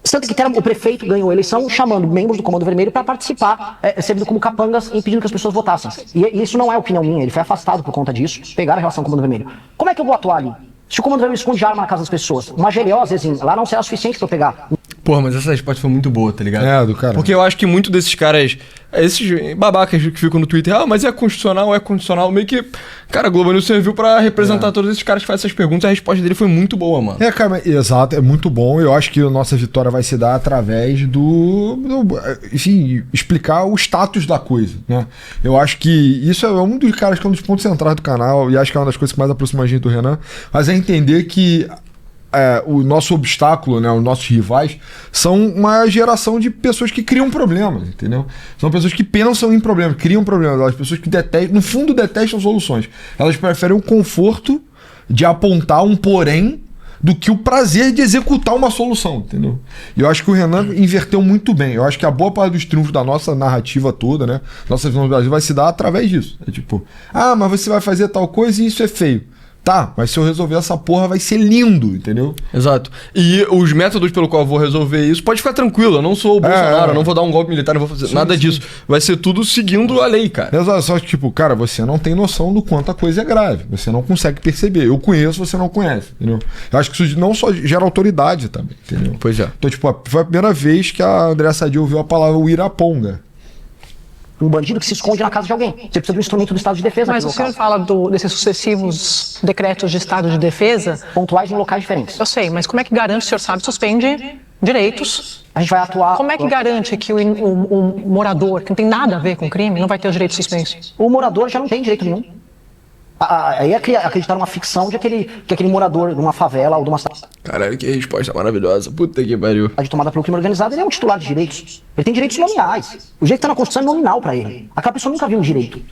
[SPEAKER 5] Santa Quitéria, o prefeito ganhou a eleição chamando membros do Comando Vermelho para participar, servindo como capangas, impedindo que as pessoas votassem. E isso não é opinião minha, ele foi afastado por conta disso. Pegaram a relação com o Comando Vermelho. Como é que eu vou atuar ali? Se o Comando Vermelho esconde arma na casa das pessoas, uma GLO, às vezes, lá não será suficiente pra eu pegar.
[SPEAKER 1] Porra, mas essa resposta foi muito boa, tá ligado?
[SPEAKER 2] É, do cara.
[SPEAKER 1] Porque eu acho que muito desses caras, esses babacas que ficam no Twitter, mas é constitucional, meio que... Cara, a Globo News serviu pra representar todos esses caras que fazem essas perguntas e a resposta dele foi muito boa, mano.
[SPEAKER 2] Cara, exato, é muito bom. Eu acho que a nossa vitória vai se dar através enfim, explicar o status da coisa, né? Eu acho que isso é um dos caras que é um dos pontos centrais do canal e acho que é uma das coisas que mais aproxima a gente do Renan, mas é entender que o nosso obstáculo, né, os nossos rivais, são uma geração de pessoas que criam problemas, entendeu? São pessoas que pensam em problemas, criam problemas. As pessoas que detestam, no fundo detestam soluções. Elas preferem o conforto de apontar um porém do que o prazer de executar uma solução, entendeu? E eu acho que o Renan inverteu muito bem. Eu acho que a boa parte dos triunfos da nossa narrativa toda, né, nossa visão do Brasil vai se dar através disso. É tipo, mas você vai fazer tal coisa e isso é feio. Tá, mas se eu resolver essa porra vai ser lindo, entendeu?
[SPEAKER 1] Exato. E os métodos pelo qual eu vou resolver isso, pode ficar tranquilo, eu não sou o Bolsonaro, eu não vou dar um golpe militar, não vou fazer nada disso. Vai ser tudo seguindo a lei, cara.
[SPEAKER 2] Exato, só que tipo, cara, você não tem noção do quanto a coisa é grave. Você não consegue perceber. Eu conheço, você não conhece, entendeu? Eu acho que isso não só gera autoridade também, entendeu?
[SPEAKER 1] Pois é.
[SPEAKER 2] Então, tipo, foi a primeira vez que a Andréa Sadi ouviu a palavra Uiraponga.
[SPEAKER 5] Um bandido que se esconde na casa de alguém. Você precisa de um instrumento do estado de defesa.
[SPEAKER 3] Mas o senhor fala desses sucessivos decretos de estado de defesa...
[SPEAKER 5] Pontuais em locais diferentes.
[SPEAKER 3] Eu sei, mas como é que garante, o senhor sabe, suspende direitos?
[SPEAKER 5] A gente vai atuar...
[SPEAKER 3] Como é que garante que o morador, que não tem nada a ver com crime, não vai ter os direitos suspensos?
[SPEAKER 5] O morador já não tem direito nenhum. Aí acreditar numa ficção de que aquele morador de uma favela ou de uma cidade...
[SPEAKER 1] Caralho, que resposta maravilhosa. Puta que pariu.
[SPEAKER 5] De tomada pelo crime organizado, ele é um titular de direitos. Ele tem direitos nominais. O direito que está na Constituição é nominal para ele. Aquela pessoa nunca viu um direito.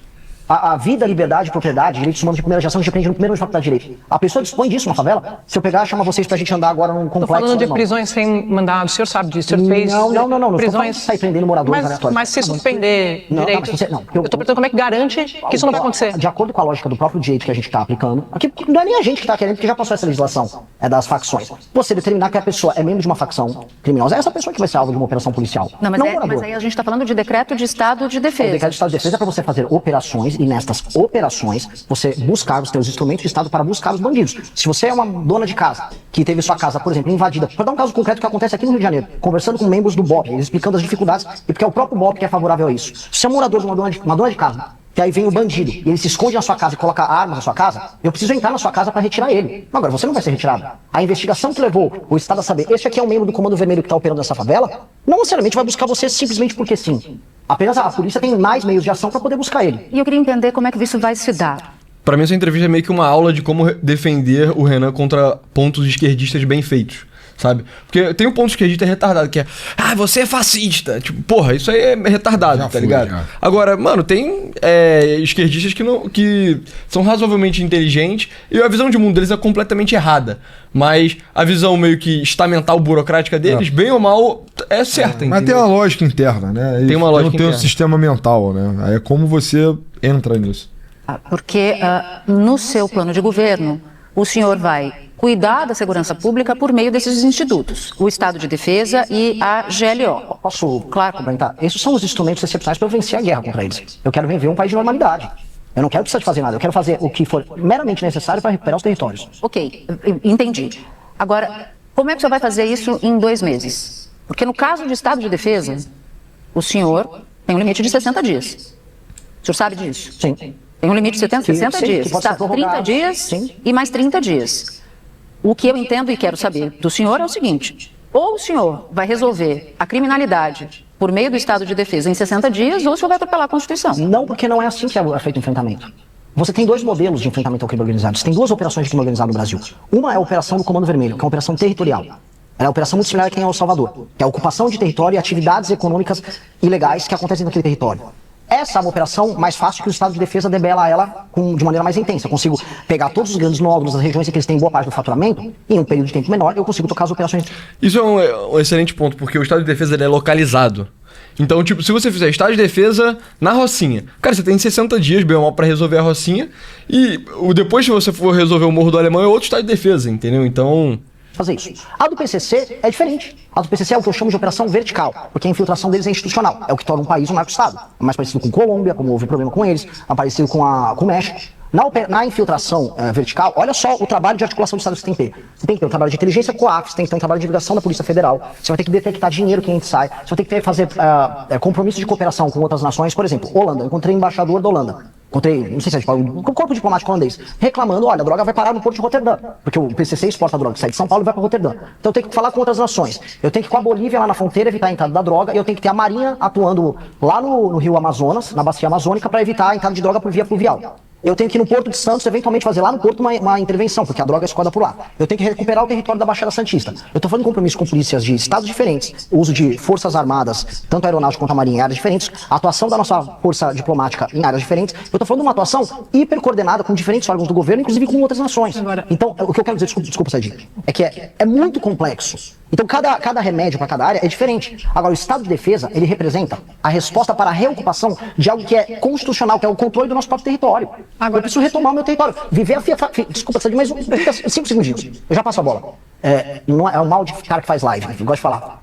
[SPEAKER 5] A vida, a liberdade, a propriedade, direitos humanos de primeira geração, a gente aprende no primeiro ano de faculdade de direito. A pessoa dispõe disso, uma favela. Se eu pegar, chama vocês pra gente andar agora num complexo...
[SPEAKER 3] Tô falando de prisões sem mandado, o senhor sabe disso, o senhor fez...
[SPEAKER 5] Não.
[SPEAKER 3] Prisões...
[SPEAKER 5] Não sair prendendo moradores aleatórios.
[SPEAKER 3] Mas se suspender direitos...
[SPEAKER 5] Eu
[SPEAKER 3] tô perguntando como é que garante que isso não vai acontecer.
[SPEAKER 5] De acordo com a lógica do próprio direito que a gente está aplicando, aqui não é nem a gente que está querendo, porque já passou essa legislação das facções. Você determinar que a pessoa é membro de uma facção criminosa, é essa pessoa que vai ser alvo de uma operação policial.
[SPEAKER 4] Não, mas aí a gente está falando de decreto de estado de defesa.
[SPEAKER 5] O decreto de estado de defesa é para você fazer operações e nestas operações, você buscar os seus instrumentos de Estado para buscar os bandidos. Se você é uma dona de casa que teve sua casa, por exemplo, invadida, para dar um caso concreto que acontece aqui no Rio de Janeiro, conversando com membros do BOP, eles explicando as dificuldades, e porque é o próprio BOP que é favorável a isso. Se você é um morador de uma dona de casa, que aí vem o bandido e ele se esconde na sua casa e coloca armas na sua casa, eu preciso entrar na sua casa para retirar ele. Agora, você não vai ser retirado. A investigação que levou o Estado a saber, este aqui é um membro do Comando Vermelho que está operando nessa favela, não necessariamente vai buscar você simplesmente porque sim. Apenas a polícia tem mais meios de ação para poder buscar ele.
[SPEAKER 4] E eu queria entender como é que isso vai se dar.
[SPEAKER 1] Pra mim, essa entrevista é meio que uma aula de como defender o Renan contra pontos esquerdistas bem feitos, sabe? Porque tem um ponto esquerdista retardado que é, você é fascista. Tipo, porra, isso aí é retardado, já tá ligado? Já. Agora, mano, tem esquerdistas que são razoavelmente inteligentes e a visão de mundo deles é completamente errada. Mas a visão meio que estamental, burocrática deles, bem ou mal, é certa.
[SPEAKER 2] Mas tem uma lógica interna, né?
[SPEAKER 1] Tem uma lógica interna.
[SPEAKER 2] Tem um sistema mental, né? Aí é como você entra nisso.
[SPEAKER 4] Porque no seu plano de governo, o senhor vai cuidar da segurança pública por meio desses institutos, o Estado de Defesa e a GLO.
[SPEAKER 5] Posso, claro, complementar? Esses são os instrumentos excepcionais para eu vencer a guerra contra eles. Eu quero viver um país de normalidade. Eu não quero precisar de fazer nada, eu quero fazer o que for meramente necessário para recuperar os territórios.
[SPEAKER 4] Ok, entendi. Agora, como é que o senhor vai fazer isso em 2 meses? Porque no caso de Estado de Defesa, o senhor tem um limite de 60 dias. O senhor sabe disso?
[SPEAKER 5] Sim.
[SPEAKER 4] Tem um limite de 60 dias.
[SPEAKER 5] Está
[SPEAKER 4] 30 dias
[SPEAKER 5] sim.
[SPEAKER 4] E mais 30 dias. O que eu entendo e quero saber do senhor é o seguinte: ou o senhor vai resolver a criminalidade por meio do Estado de Defesa em 60 dias, ou o senhor vai atropelar a Constituição.
[SPEAKER 5] Não, porque não é assim que é feito o enfrentamento. Você tem 2 modelos de enfrentamento ao crime organizado. Você tem 2 operações de crime organizado no Brasil. Uma é a operação do Comando Vermelho, que é uma operação territorial. Ela é uma operação muito similar a quem é o Salvador, que é a ocupação de território e atividades econômicas ilegais que acontecem naquele território. Essa é uma operação mais fácil que o Estado de Defesa debela ela de maneira mais intensa. Eu consigo pegar todos os grandes nódulos das regiões em que eles têm boa parte do faturamento, e em um período de tempo menor eu consigo tocar as operações.
[SPEAKER 1] Isso é um excelente ponto, porque o Estado de Defesa ele é localizado. Então, tipo, se você fizer Estado de Defesa na Rocinha, cara, você tem 60 dias, bem ou mal, pra resolver a Rocinha, e depois que você for resolver o Morro do Alemão é outro Estado de Defesa, entendeu? Então...
[SPEAKER 5] fazer isso. A do PCC é diferente. A do PCC é o que eu chamo de operação vertical, porque a infiltração deles é institucional. É o que torna um país um narco-estado. É mais parecido com Colômbia, como houve problema com eles, é parecido com o México. Na infiltração vertical, olha só o trabalho de articulação do Estado que você tem que ter. Você tem que ter um trabalho de inteligência COAF, você tem que ter um trabalho de divulgação da Polícia Federal, você vai ter que detectar dinheiro que entra e sai, você vai ter que fazer compromisso de cooperação com outras nações. Por exemplo, Holanda. Eu encontrei o embaixador da Holanda. Encontrei, não sei se é um corpo diplomático holandês, reclamando, olha, a droga vai parar no porto de Roterdã, porque o PCC exporta a droga, sai de São Paulo e vai para Roterdã. Então eu tenho que falar com outras nações. Eu tenho que ir com a Bolívia lá na fronteira evitar a entrada da droga, e eu tenho que ter a Marinha atuando lá no rio Amazonas, na bacia amazônica, para evitar a entrada de droga por via fluvial. Eu tenho que ir no Porto de Santos, eventualmente fazer lá no Porto uma intervenção, porque a droga é escoada por lá. Eu tenho que recuperar o território da Baixada Santista. Eu estou fazendo compromisso com polícias de estados diferentes, o uso de forças armadas, tanto a aeronáutica quanto a marinha, em áreas diferentes, a atuação da nossa força diplomática em áreas diferentes. Eu estou falando de uma atuação hiper coordenada com diferentes órgãos do governo, inclusive com outras nações. Então, o que eu quero dizer, desculpa Sadi, é que é muito complexo. Então, cada remédio para cada área é diferente. Agora, o Estado de Defesa, ele representa a resposta para a reocupação de algo que é constitucional, que é o controle do nosso próprio território. Agora, eu preciso retomar o meu território. Viver a desculpa, Sadi, mas 5 segundinhos. Eu já passo a bola. Não é o mal de cara que faz live, eu gosto de falar.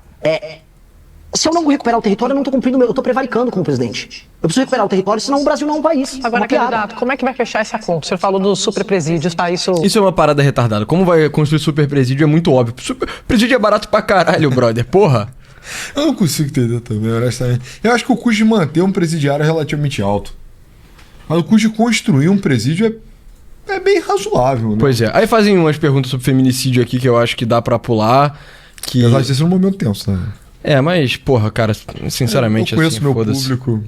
[SPEAKER 5] Se eu não recuperar o território, eu não estou cumprindo eu estou prevaricando como presidente. Eu preciso recuperar o território, senão o Brasil não é um país.
[SPEAKER 3] Agora, candidato, como é que vai fechar essa conta? O senhor falou dos superpresídios, tá? Isso
[SPEAKER 1] é uma parada retardada. Como vai construir superpresídio é muito óbvio. Presídio é barato pra caralho, brother. Porra.
[SPEAKER 2] Eu não consigo entender também, honestamente. Eu acho que o custo de manter um presidiário é relativamente alto. Mas o custo de construir um presídio é bem razoável, né?
[SPEAKER 1] Pois é. Aí fazem umas perguntas sobre feminicídio aqui que eu acho que dá pra pular.
[SPEAKER 2] Apesar de ser um momento tenso, né?
[SPEAKER 1] Mas, porra, cara, sinceramente,
[SPEAKER 2] eu conheço
[SPEAKER 1] assim,
[SPEAKER 2] meu público.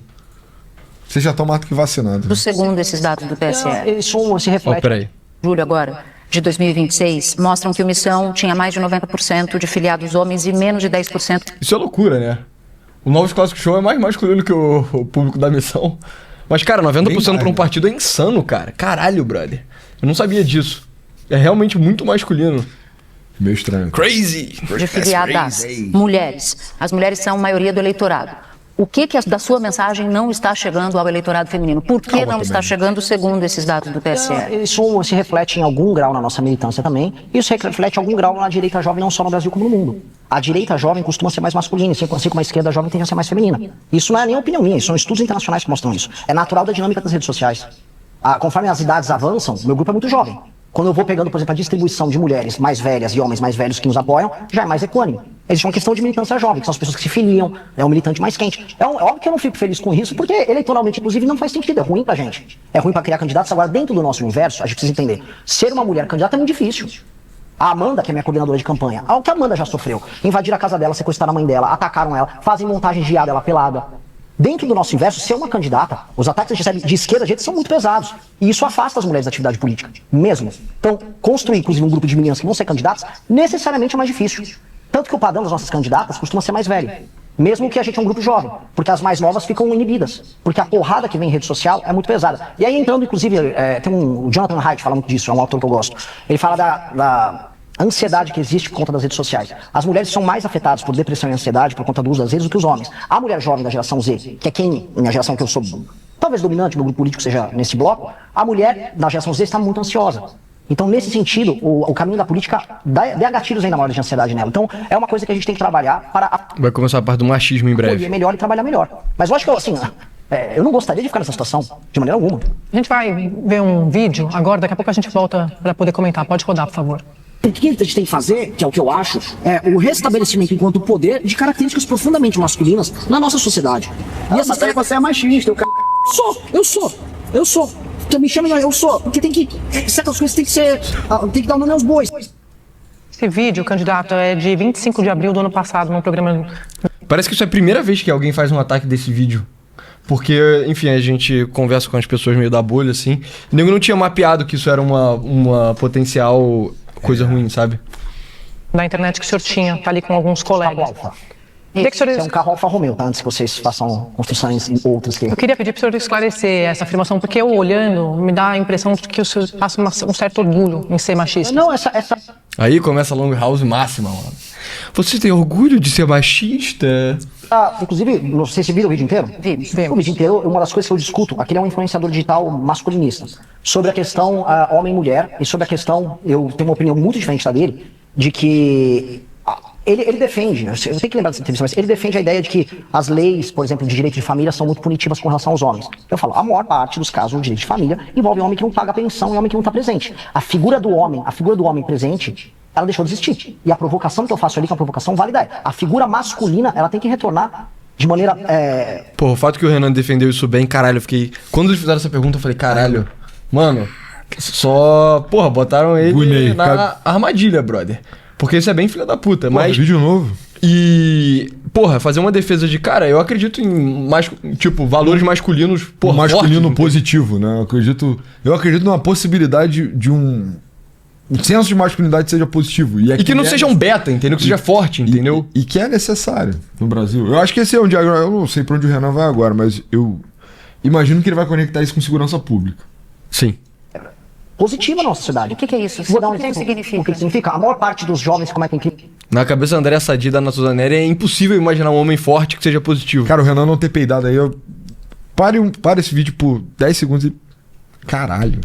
[SPEAKER 2] Vocês já estão mais do que vacinados.
[SPEAKER 4] Segundo esses dados do TSE.
[SPEAKER 5] Isso se reflete.
[SPEAKER 1] Peraí.
[SPEAKER 4] Julho agora, de 2026, mostram que o Missão tinha mais de 90% de filiados homens e menos de 10%.
[SPEAKER 1] Isso é loucura, né? O Novos Clássicos Show é mais masculino que o público da Missão. Mas, cara, 90% pra um partido é insano, cara. Caralho, brother. Eu não sabia disso. É realmente muito masculino.
[SPEAKER 2] Meio estranho.
[SPEAKER 1] Crazy!
[SPEAKER 4] De filiadas mulheres. As mulheres são maioria do eleitorado. O que da sua mensagem não está chegando ao eleitorado feminino? Por que não está chegando segundo esses dados do TSE?
[SPEAKER 5] Isso se reflete em algum grau na nossa militância também. Isso reflete em algum grau na direita jovem, não só no Brasil como no mundo. A direita jovem costuma ser mais masculina, assim como a esquerda jovem tende a ser mais feminina. Isso não é nem opinião minha, isso são estudos internacionais que mostram isso. É natural da dinâmica das redes sociais. Conforme as idades avançam, meu grupo é muito jovem. Quando eu vou pegando, por exemplo, a distribuição de mulheres mais velhas e homens mais velhos que nos apoiam, já é mais equânime. Existe uma questão de militância jovem, que são as pessoas que se filiam, é um militante mais quente. É óbvio que eu não fico feliz com isso, porque eleitoralmente, inclusive, não faz sentido, é ruim pra gente. É ruim pra criar candidatos. Agora, dentro do nosso universo, a gente precisa entender, ser uma mulher candidata é muito difícil. A Amanda, que é minha coordenadora de campanha, o que a Amanda já sofreu, invadir a casa dela, sequestraram a mãe dela, atacaram ela, fazem montagem de IA dela pelada. Dentro do nosso universo, ser uma candidata, os ataques que a gente recebe de esquerda a direita são muito pesados. E isso afasta as mulheres da atividade política, mesmo. Então, construir, inclusive, um grupo de meninas que vão ser candidatas, necessariamente é mais difícil. Tanto que o padrão das nossas candidatas costuma ser mais velho. Mesmo que a gente é um grupo jovem, porque as mais novas ficam inibidas. Porque a porrada que vem em rede social é muito pesada. E aí, entrando, inclusive, tem o Jonathan Haidt fala muito disso, é um autor que eu gosto. Ele fala da ansiedade que existe por conta das redes sociais. As mulheres são mais afetadas por depressão e ansiedade por conta do uso das redes do que os homens. A mulher jovem da geração Z, que é quem, na geração que eu sou, talvez dominante, meu grupo político seja nesse bloco, a mulher da geração Z está muito ansiosa. Então, nesse sentido, o caminho da política dá gatilhos ainda maiores de ansiedade nela. Então, é uma coisa que a gente tem que trabalhar para...
[SPEAKER 1] Vai começar a parte do machismo em breve.
[SPEAKER 5] Acolher melhor e trabalhar melhor. Mas lógico que, assim, eu não gostaria de ficar nessa situação, de maneira alguma.
[SPEAKER 3] A gente vai ver um vídeo agora, daqui a pouco a gente volta para poder comentar. Pode rodar, por favor.
[SPEAKER 5] O que a gente tem que fazer, que é o que eu acho, é o restabelecimento enquanto poder de características profundamente masculinas na nossa sociedade. E essa
[SPEAKER 6] mas você é machista,
[SPEAKER 5] Eu sou. Então me chama, eu sou. Porque certas coisas tem que dar o nome aos bois.
[SPEAKER 3] Esse vídeo, candidato, é de 25 de abril do ano passado, no programa...
[SPEAKER 1] Parece que isso é a primeira vez que alguém faz um ataque desse vídeo. Porque, enfim, a gente conversa com as pessoas meio da bolha, assim. O nego não tinha mapeado que isso era uma potencial coisa ruim, sabe?
[SPEAKER 3] Na internet que o senhor tinha, tá ali com alguns colegas.
[SPEAKER 5] Isso é um carro Alfa Romeo, tá? Antes que vocês façam construções outras que...
[SPEAKER 3] Eu queria pedir para o senhor esclarecer essa afirmação, porque eu olhando, me dá a impressão de que o senhor passa um certo orgulho em ser machista.
[SPEAKER 5] Não,
[SPEAKER 1] Aí começa a long house máxima, mano. Você tem orgulho de ser machista?
[SPEAKER 5] Inclusive, não sei se viram o vídeo inteiro. O vídeo inteiro, uma das coisas que eu discuto, aquele é um influenciador digital masculinista, sobre a questão homem-mulher, e sobre a questão, eu tenho uma opinião muito diferente da dele, de que ele defende, eu tenho que lembrar dessa entrevista, mas ele defende a ideia de que as leis, por exemplo, de direito de família são muito punitivas com relação aos homens. Eu falo, a maior parte dos casos do direito de família envolve homem que não paga pensão e homem que não está presente. A figura do homem presente, ela deixou de existir. E a provocação que eu faço ali, que é uma provocação válida, a figura masculina, ela tem que retornar de maneira...
[SPEAKER 1] Pô, o fato que o Renan defendeu isso bem, caralho, eu fiquei... Quando eles fizeram essa pergunta, eu falei, caralho, mano, só... Porra, botaram ele na armadilha, brother. Porque isso é bem filha da puta,
[SPEAKER 2] Porra,
[SPEAKER 1] mas...
[SPEAKER 2] vídeo novo.
[SPEAKER 1] E... Porra, fazer uma defesa de... Cara, eu acredito em valores masculinos, porra,
[SPEAKER 2] masculino
[SPEAKER 1] fortes,
[SPEAKER 2] positivo, né? Eu acredito numa possibilidade de um senso de masculinidade seja positivo.
[SPEAKER 1] E que não seja um beta, entendeu? Que seja forte, entendeu?
[SPEAKER 2] E que é necessário no Brasil. Eu acho que esse é um diagrama... Eu não sei pra onde o Renan vai agora, mas eu imagino que ele vai conectar isso com segurança pública.
[SPEAKER 1] Sim.
[SPEAKER 5] Positiva na nossa sociedade.
[SPEAKER 4] O que é isso?
[SPEAKER 5] Vou dar um
[SPEAKER 4] O que
[SPEAKER 5] exemplo.
[SPEAKER 4] significa?
[SPEAKER 5] O que significa? A maior parte dos jovens cometem crime.
[SPEAKER 1] Na cabeça da Andréa Sadi e da Natuzaneri é impossível imaginar um homem forte que seja positivo.
[SPEAKER 2] Cara, o Renan não ter peidado aí, para esse vídeo por 10 segundos e... Caralho.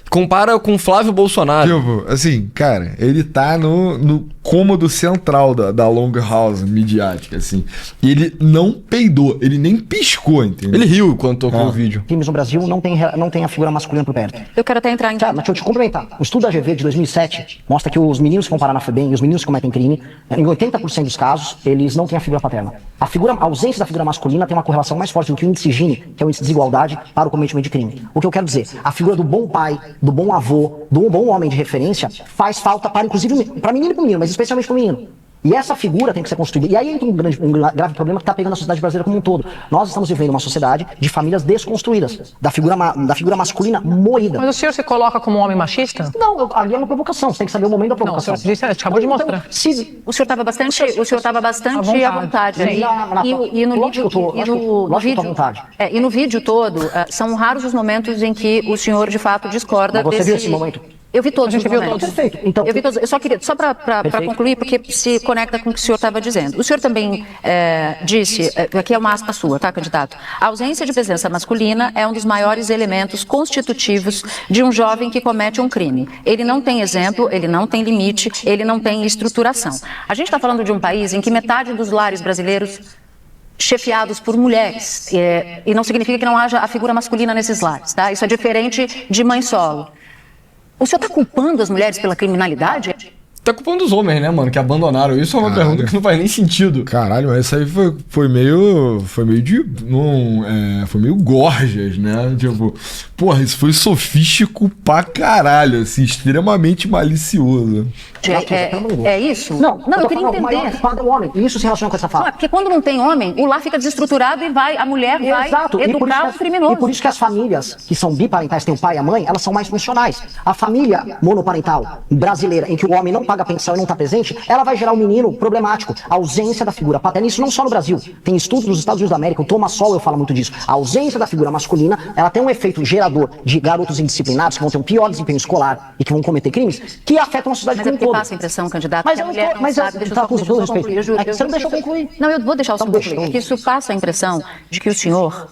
[SPEAKER 1] Compara com Flávio Bolsonaro.
[SPEAKER 2] Tipo, assim, cara, ele tá no cômodo central da long house midiática, assim. E ele não peidou, ele nem piscou, entendeu?
[SPEAKER 1] Ele riu quando tocou o vídeo.
[SPEAKER 5] Crimes no Brasil não tem a figura masculina por perto.
[SPEAKER 4] Eu quero até entrar em...
[SPEAKER 5] Cara, mas deixa eu te complementar. O estudo da GV de 2007 mostra que os meninos que vão parar na FEBEM e os meninos que cometem crime, em 80% dos casos, eles não têm a figura paterna. A ausência da figura masculina tem uma correlação mais forte do que o índice Gini, que é o índice de desigualdade, para o cometimento de crime. O que eu quero dizer, a figura do bom pai, do bom avô, do bom homem de referência, faz falta para, inclusive, para menino e para menino, mas especialmente para menino. E essa figura tem que ser construída. E aí entra um grave problema que está pegando a sociedade brasileira como um todo. Nós estamos vivendo uma sociedade de famílias desconstruídas, da figura masculina moída.
[SPEAKER 3] Mas o senhor se coloca como um homem machista?
[SPEAKER 5] Não, ali é uma provocação, você tem que saber o momento da provocação.
[SPEAKER 3] Não, o senhor disse, acabou de mostrar.
[SPEAKER 4] O senhor estava bastante à vontade aí. E no vídeo todo, são raros os momentos em que o senhor de fato discorda
[SPEAKER 5] Mas você viu esse momento?
[SPEAKER 4] Eu vi todos os
[SPEAKER 3] viu
[SPEAKER 4] momentos.
[SPEAKER 3] todos.
[SPEAKER 5] Perfeito. Então,
[SPEAKER 4] Eu só queria, só para concluir, porque se conecta com o que o senhor estava dizendo. O senhor também disse, aqui é uma aspa sua, tá, candidato? A ausência de presença masculina é um dos maiores elementos constitutivos de um jovem que comete um crime. Ele não tem exemplo, ele não tem limite, ele não tem estruturação. A gente está falando de um país em que metade dos lares brasileiros chefiados por mulheres, e não significa que não haja a figura masculina nesses lares, tá? Isso é diferente de mãe solo. O senhor está culpando as mulheres pela criminalidade?
[SPEAKER 1] Tá culpando os homens, né, mano, que abandonaram. Isso é uma pergunta que não faz nem sentido.
[SPEAKER 2] Caralho, mas isso aí foi meio gorjas, né? Tipo, porra, isso foi sofístico pra caralho, assim, extremamente malicioso.
[SPEAKER 4] É isso?
[SPEAKER 5] Não,
[SPEAKER 4] eu queria entender.
[SPEAKER 5] O maior culpado é o homem. E isso se relaciona com essa fala.
[SPEAKER 4] Não, é porque quando não tem homem, o lar fica desestruturado e a mulher vai educar o criminoso.
[SPEAKER 5] E por isso que as famílias que são biparentais, têm o pai e a mãe, elas são mais funcionais. A família monoparental brasileira, em que o homem não paga pensão e não está presente, ela vai gerar um menino problemático. A ausência da figura paterna, isso não só no Brasil. Tem estudos nos Estados Unidos da América, o Thomas Sowell fala muito disso. A ausência da figura masculina, ela tem um efeito gerador de garotos indisciplinados que vão ter um pior desempenho escolar e que vão cometer crimes, que afetam a sociedade como um todo.
[SPEAKER 4] Passa a impressão, candidato,
[SPEAKER 5] mas
[SPEAKER 4] que a
[SPEAKER 5] eu
[SPEAKER 4] mulher não sabe. Deixa eu só concluir, juro.
[SPEAKER 5] Você não deixou concluir.
[SPEAKER 4] Não, eu vou deixar o senhor concluir. É que isso passa a impressão de que o senhor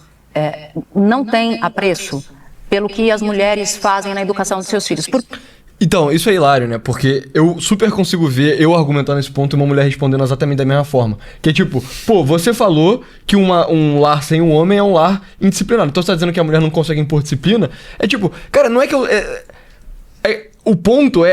[SPEAKER 4] não tem apreço pelo que as mulheres fazem na educação dos seus filhos.
[SPEAKER 1] Então, isso é hilário, né? Porque eu super consigo ver eu argumentando esse ponto e uma mulher respondendo exatamente da mesma forma. Que é tipo, pô, você falou que um lar sem um homem é um lar indisciplinado. Então você tá dizendo que a mulher não consegue impor disciplina? É tipo, cara, não é que eu... o ponto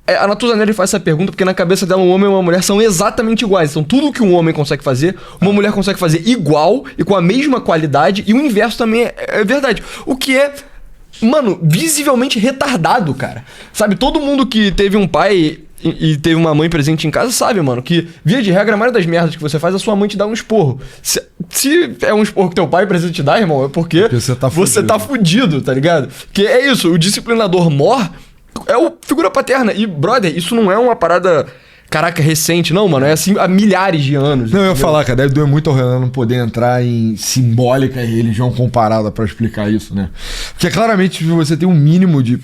[SPEAKER 1] a Natuzanelli faz essa pergunta porque na cabeça dela um homem e uma mulher são exatamente iguais. Então tudo que um homem consegue fazer, uma mulher consegue fazer igual e com a mesma qualidade, e o inverso também é verdade. O que é, mano, visivelmente retardado, cara. Sabe, todo mundo que teve um pai e teve uma mãe presente em casa sabe, mano, que via de regra a maioria das merdas que você faz, a sua mãe te dá um esporro. Se é um esporro que teu pai presente te dá, irmão, é porque você tá fudido, tá ligado? Que é isso, o disciplinador mor é o figura paterna. E, brother, isso não é uma parada, caraca, recente, não, mano. É assim há milhares de anos.
[SPEAKER 2] Não, eu ia falar, cara, deve doer muito ao Renan não poder entrar em simbólica e religião comparada pra explicar isso, né? Porque claramente você tem um mínimo de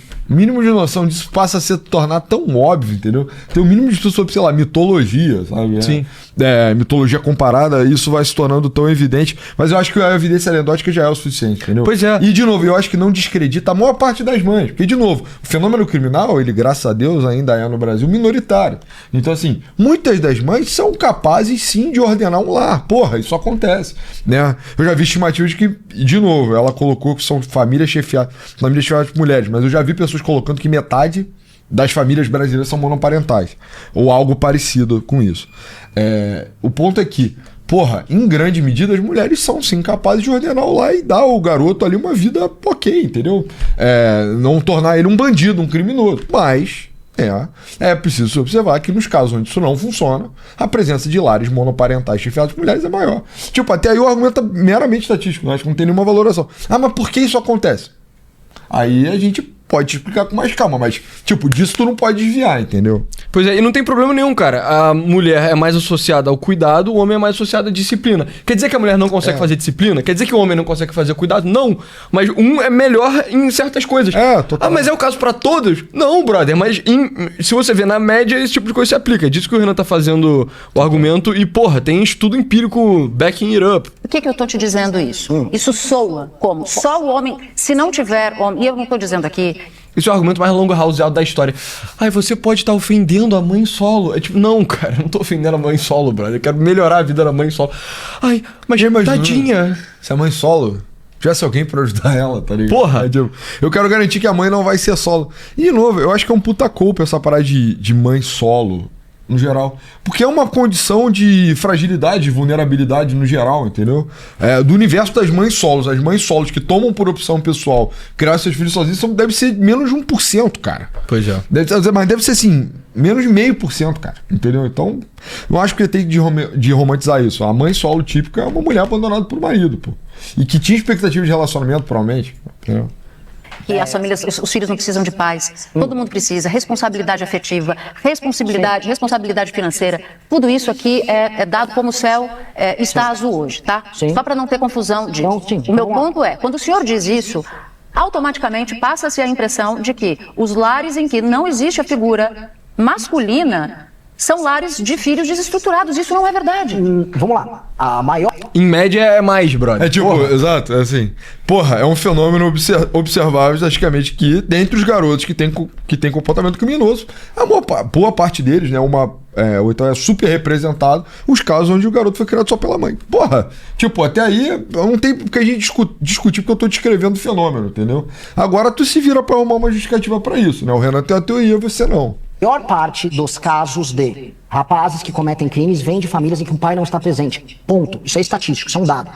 [SPEAKER 2] noção disso, passa a se tornar tão óbvio, entendeu? Tem um mínimo de estudo sobre, sei lá, mitologia, sabe?
[SPEAKER 1] Sim.
[SPEAKER 2] Mitologia comparada, isso vai se tornando tão evidente, mas eu acho que a evidência anedótica já é o suficiente, entendeu?
[SPEAKER 1] Pois é.
[SPEAKER 2] E, de novo, eu acho que não descredita a maior parte das mães, porque, de novo, o fenômeno criminal, ele, graças a Deus, ainda é no Brasil minoritário. Então, assim, muitas das mães são capazes, sim, de ordenar um lar. Porra, isso acontece, né? Eu já vi estimativas de que, de novo, ela colocou que são famílias chefiadas por mulheres, mas eu já vi pessoas colocando que metade das famílias brasileiras são monoparentais, ou algo parecido com isso. O ponto é que, porra, em grande medida as mulheres são sim capazes de ordenar o lar e dar ao garoto ali uma vida ok, entendeu? Não tornar ele um bandido, um criminoso, mas é preciso observar que nos casos onde isso não funciona, a presença de lares monoparentais chefiados por mulheres é maior. Tipo, até aí o argumento é meramente estatístico, acho que não tem nenhuma valoração. Mas por que isso acontece? Aí a gente pode te explicar com mais calma, mas, tipo, disso tu não pode desviar, entendeu?
[SPEAKER 1] Pois é, e não tem problema nenhum, cara. A mulher é mais associada ao cuidado, o homem é mais associado à disciplina. Quer dizer que a mulher não consegue fazer disciplina? Quer dizer que o homem não consegue fazer cuidado? Não. Mas um é melhor em certas coisas.
[SPEAKER 2] Total.
[SPEAKER 1] Mas é o caso pra todos? Não, brother. Mas se você vê na média, esse tipo de coisa se aplica. É disso que o Renan tá fazendo o argumento. E, porra, tem estudo empírico backing it up.
[SPEAKER 4] Por que eu tô te dizendo isso? Isso soa como? Só o homem, se não tiver homem, e eu não tô dizendo aqui...
[SPEAKER 1] Isso é o argumento mais longo-houseado da história. Ai, você pode estar ofendendo a mãe solo. É tipo, não, cara, eu não tô ofendendo a mãe solo, brother. Eu quero melhorar a vida da mãe solo. Ai, mas tadinha.
[SPEAKER 2] Se a mãe solo tivesse alguém pra ajudar ela, tá ligado?
[SPEAKER 1] Porra!
[SPEAKER 2] Eu quero garantir que a mãe não vai ser solo. E, de novo, eu acho que é um puta culpa essa parada de mãe solo, no geral. Porque é uma condição de fragilidade, de vulnerabilidade no geral, entendeu? Do universo das mães solos. As mães solos que tomam por opção pessoal criar seus filhos sozinhos deve ser menos de 1%, cara.
[SPEAKER 1] Pois é.
[SPEAKER 2] Mas deve ser, assim, menos de 0,5%, cara. Entendeu? Então, não acho que tem de romantizar isso. A mãe solo típica é uma mulher abandonada por marido, pô. E que tinha expectativa de relacionamento, provavelmente. Entendeu?
[SPEAKER 4] Que as famílias, os filhos não precisam de pais. Todo mundo precisa. Responsabilidade afetiva, responsabilidade financeira. Tudo isso aqui é dado como o céu está azul hoje, tá? Só para não ter confusão disso. O meu ponto é, quando o senhor diz isso, automaticamente passa-se a impressão de que os lares em que não existe a figura masculina são lares de filhos desestruturados. Isso não é verdade.
[SPEAKER 5] Vamos lá. A maior...
[SPEAKER 1] Em média é mais, brother.
[SPEAKER 2] É tipo, exato, é assim. Porra, é um fenômeno observável, praticamente, que dentre os garotos que tem comportamento criminoso, boa parte deles, né, ou então é super representado os casos onde o garoto foi criado só pela mãe. Porra, tipo, até aí não tem porque a gente discutir porque eu tô descrevendo o fenômeno, entendeu? Agora tu se vira pra arrumar uma justificativa pra isso, né? O Renan tem a teoria, você não.
[SPEAKER 5] A maior parte dos casos de rapazes que cometem crimes vem de famílias em que o pai não está presente. Ponto. Isso é estatístico, isso é um dado.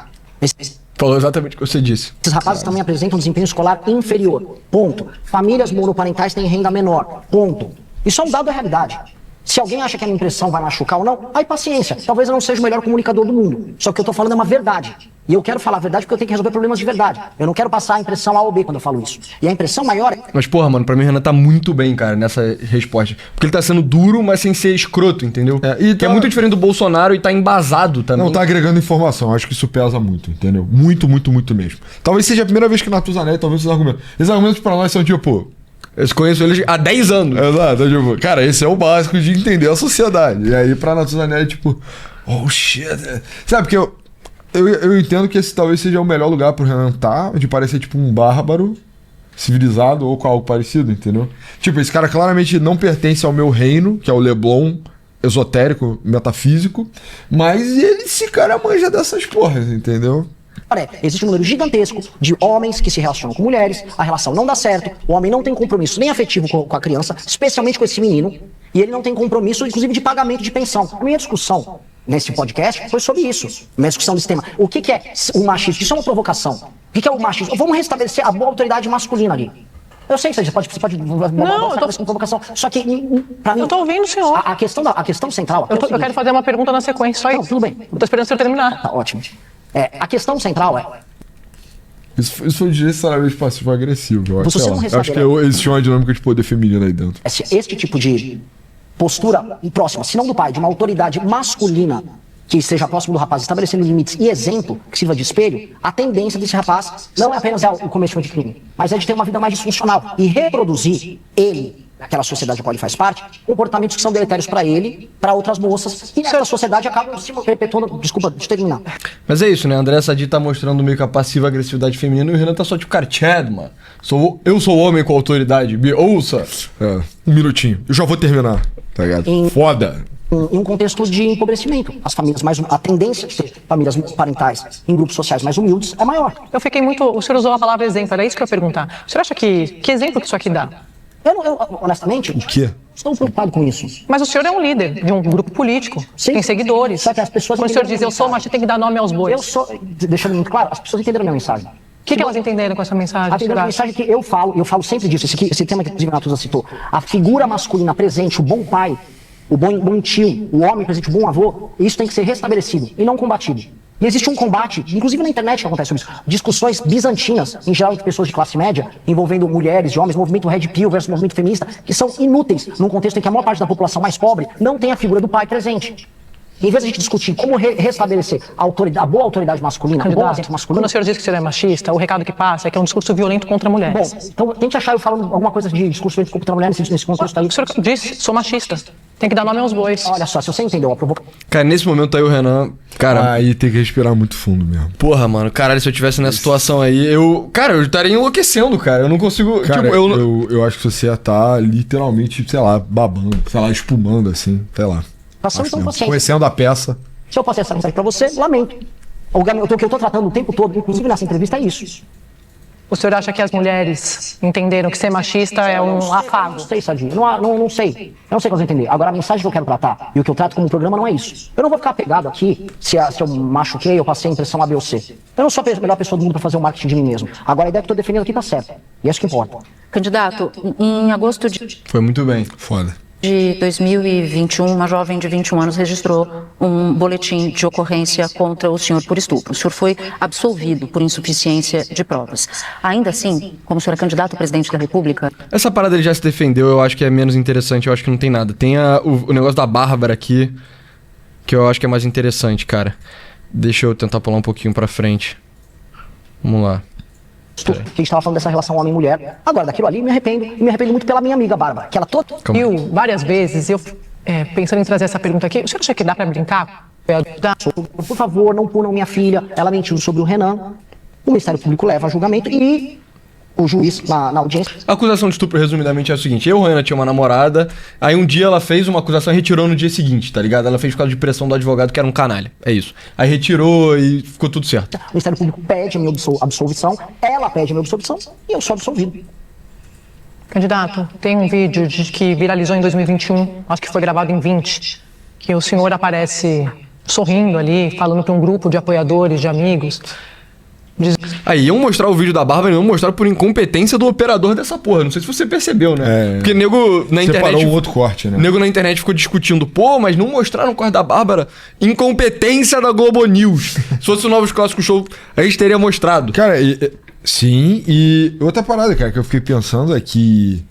[SPEAKER 1] Falou exatamente o que você disse.
[SPEAKER 5] Esses rapazes também apresentam desempenho escolar inferior. Ponto. Famílias monoparentais têm renda menor. Ponto. Isso é um dado da realidade. Se alguém acha que a minha impressão vai machucar ou não, aí paciência. Talvez eu não seja o melhor comunicador do mundo. Só que eu tô falando é uma verdade. E eu quero falar a verdade porque eu tenho que resolver problemas de verdade. Eu não quero passar a impressão A ou B quando eu falo isso. E a impressão maior é...
[SPEAKER 1] Mas, porra, mano, pra mim o Renan tá muito bem, cara, nessa resposta. Porque ele tá sendo duro, mas sem ser escroto, entendeu? Que é muito diferente do Bolsonaro e tá embasado também.
[SPEAKER 2] Não tá agregando informação, acho que isso pesa muito, entendeu? Muito, muito, muito mesmo. Talvez seja a primeira vez que Natuzanelli, talvez esses argumentos. Esses argumentos pra nós são tipo...
[SPEAKER 1] Eu conheço eles há 10 anos.
[SPEAKER 2] Exato, tipo, cara, esse é o básico de entender a sociedade. E aí pra Natuzanelli, tipo, oh shit. Sabe, porque eu entendo que esse talvez seja o melhor lugar pro Renan tá, de parecer tipo um bárbaro, civilizado ou com algo parecido, entendeu? Tipo, esse cara claramente não pertence ao meu reino, que é o Leblon esotérico, metafísico, mas esse cara manja dessas porras, entendeu?
[SPEAKER 5] Existe um número gigantesco de homens que se relacionam com mulheres, a relação não dá certo, o homem não tem compromisso nem afetivo com a criança, especialmente com esse menino, e ele não tem compromisso, inclusive, de pagamento de pensão. A minha discussão nesse podcast foi sobre isso, minha discussão desse tema. O que é o machismo? Isso é uma provocação. O que é o machismo? Vamos restabelecer a boa autoridade masculina ali. Eu sei que você pode
[SPEAKER 3] não, eu tô...
[SPEAKER 5] com provocação. Só que, pra mim...
[SPEAKER 3] Eu tô ouvindo o senhor.
[SPEAKER 5] A questão central...
[SPEAKER 3] Eu quero fazer uma pergunta na sequência, só isso.
[SPEAKER 5] Não, tudo bem.
[SPEAKER 3] Eu tô esperando o senhor terminar.
[SPEAKER 5] Tá, ótimo. A questão central é...
[SPEAKER 2] Isso foi necessariamente passivo-agressivo, eu acho.
[SPEAKER 5] Você não
[SPEAKER 2] Eu acho que existia uma dinâmica de poder feminino aí dentro.
[SPEAKER 5] Este tipo de postura próxima, se não do pai, de uma autoridade masculina que esteja próximo do rapaz, estabelecendo limites e exemplo, que sirva de espelho, a tendência desse rapaz não é apenas o cometimento de crime, mas é de ter uma vida mais disfuncional e reproduzir ele, naquela sociedade a qual ele faz parte, comportamentos que são deletérios para ele, para outras moças, e nessa sociedade acabam se perpetuando... Desculpa, deixa eu terminar.
[SPEAKER 1] Mas é isso, né? André Sadi tá mostrando meio que a passiva agressividade feminina e o Renan tá só tipo, cara, Chad, mano. Eu sou homem com autoridade, me ouça.
[SPEAKER 2] Um minutinho, eu já vou terminar, tá ligado? Foda.
[SPEAKER 5] Em um contexto de empobrecimento. A tendência de ter famílias parentais em grupos sociais mais humildes é maior.
[SPEAKER 3] Eu fiquei muito... O senhor usou a palavra exemplo, era isso que eu ia perguntar. O senhor acha que exemplo que isso aqui dá?
[SPEAKER 5] Eu honestamente,
[SPEAKER 2] o quê?
[SPEAKER 5] Estou preocupado com isso.
[SPEAKER 3] Mas o senhor é um líder de um grupo político,
[SPEAKER 5] Sim.
[SPEAKER 3] Tem seguidores.
[SPEAKER 5] Só que as pessoas...
[SPEAKER 3] Quando o senhor diz, eu sou machista, tem que dar nome aos bois.
[SPEAKER 5] Deixando muito claro, as pessoas entenderam a minha mensagem.
[SPEAKER 3] O que elas entenderam com essa mensagem?
[SPEAKER 5] A mensagem que eu falo sempre disso, esse tema que inclusive a Natuza citou. A figura masculina presente, o bom pai, o bom tio, o homem presente, o bom avô, isso tem que ser restabelecido e não combatido. E existe um combate, inclusive na internet que acontece sobre isso, discussões bizantinas, em geral entre pessoas de classe média, envolvendo mulheres e homens, movimento Red Pill versus movimento feminista, que são inúteis num contexto em que a maior parte da população mais pobre não tem a figura do pai presente. Em vez de a gente discutir como restabelecer a boa autoridade masculina, o bom exemplo masculino...
[SPEAKER 3] Quando o senhor diz que o senhor é machista, o recado que passa é que é um discurso violento contra mulheres.
[SPEAKER 5] Bom, então tente achar eu falando alguma coisa de discurso violento contra mulheres nesse contexto aí.
[SPEAKER 3] O senhor disse, sou machista. Tem que dar nome aos bois.
[SPEAKER 5] Olha só, se você entendeu a provocação...
[SPEAKER 1] Cara, nesse momento aí o Renan... Cara...
[SPEAKER 2] Aí tem que respirar muito fundo mesmo.
[SPEAKER 1] Porra, mano. Caralho, se eu tivesse nessa situação aí, eu estaria enlouquecendo, cara. Eu não consigo...
[SPEAKER 2] Cara,
[SPEAKER 1] tipo,
[SPEAKER 2] eu acho que você ia estar literalmente, sei lá, babando, sei lá, espumando assim, sei lá. Conhecendo a peça.
[SPEAKER 5] Se eu passei essa mensagem pra você, lamento. O que eu tô tratando o tempo todo, inclusive nessa entrevista, é isso.
[SPEAKER 3] O senhor acha que as mulheres entenderam que ser machista é um afago?
[SPEAKER 5] Não sei, Sadi. Não sei. Eu não sei o que elas entender. Agora, a mensagem que eu quero tratar e o que eu trato como programa não é isso. Eu não vou ficar apegado aqui se eu machuquei ou passei a impressão A, B ou C. Eu não sou a melhor pessoa do mundo pra fazer o marketing de mim mesmo. Agora, a ideia que eu tô defendendo aqui tá certa. E é isso que importa.
[SPEAKER 4] Candidato, em agosto de...
[SPEAKER 1] Foi muito bem.
[SPEAKER 2] Foda.
[SPEAKER 4] De 2021, uma jovem de 21 anos registrou um boletim de ocorrência contra o senhor por estupro. O senhor foi absolvido por insuficiência de provas. Ainda assim, como o senhor é candidato a presidente da República...
[SPEAKER 1] Essa parada ele já se defendeu, eu acho que é menos interessante, eu acho que não tem nada. Tem o negócio da Bárbara aqui, que eu acho que é mais interessante, cara. Deixa eu tentar pular um pouquinho pra frente. Vamos lá.
[SPEAKER 5] que a gente estava falando dessa relação homem-mulher. Agora, daquilo ali, me arrependo. E me arrependo muito pela minha amiga Bárbara, que ela toda...
[SPEAKER 3] Viu, várias vezes, eu pensando em trazer essa pergunta aqui, o senhor acha que dá pra brincar?
[SPEAKER 5] Por favor, não punam minha filha. Ela mentiu sobre o Renan. O Ministério Público leva a julgamento e o juiz, na audiência...
[SPEAKER 1] A acusação de estupro, resumidamente, é o seguinte. Eu, Renan, tinha uma namorada, aí um dia ela fez uma acusação e retirou no dia seguinte, tá ligado? Ela fez por causa de pressão do advogado, que era um canalha. É isso. Aí retirou e ficou tudo certo.
[SPEAKER 5] O Ministério Público pede a minha absolvição, ela pede a minha absolvição e eu sou absolvido.
[SPEAKER 3] Candidato, tem um vídeo que viralizou em 2021, acho que foi gravado em 20, que o senhor aparece sorrindo ali, falando para um grupo de apoiadores, de amigos...
[SPEAKER 1] Aí iam mostrar o vídeo da Bárbara e iam mostrar por incompetência do operador dessa porra. Não sei se você percebeu, né? Porque nego na internet...
[SPEAKER 2] Separou um outro corte, né?
[SPEAKER 1] Nego na internet ficou discutindo. Pô, mas não mostraram o corte da Bárbara? Incompetência da Globo News. Se fosse o Novos Clássicos Show, a gente teria mostrado.
[SPEAKER 2] Cara, sim, e outra parada, cara, que eu fiquei pensando é que...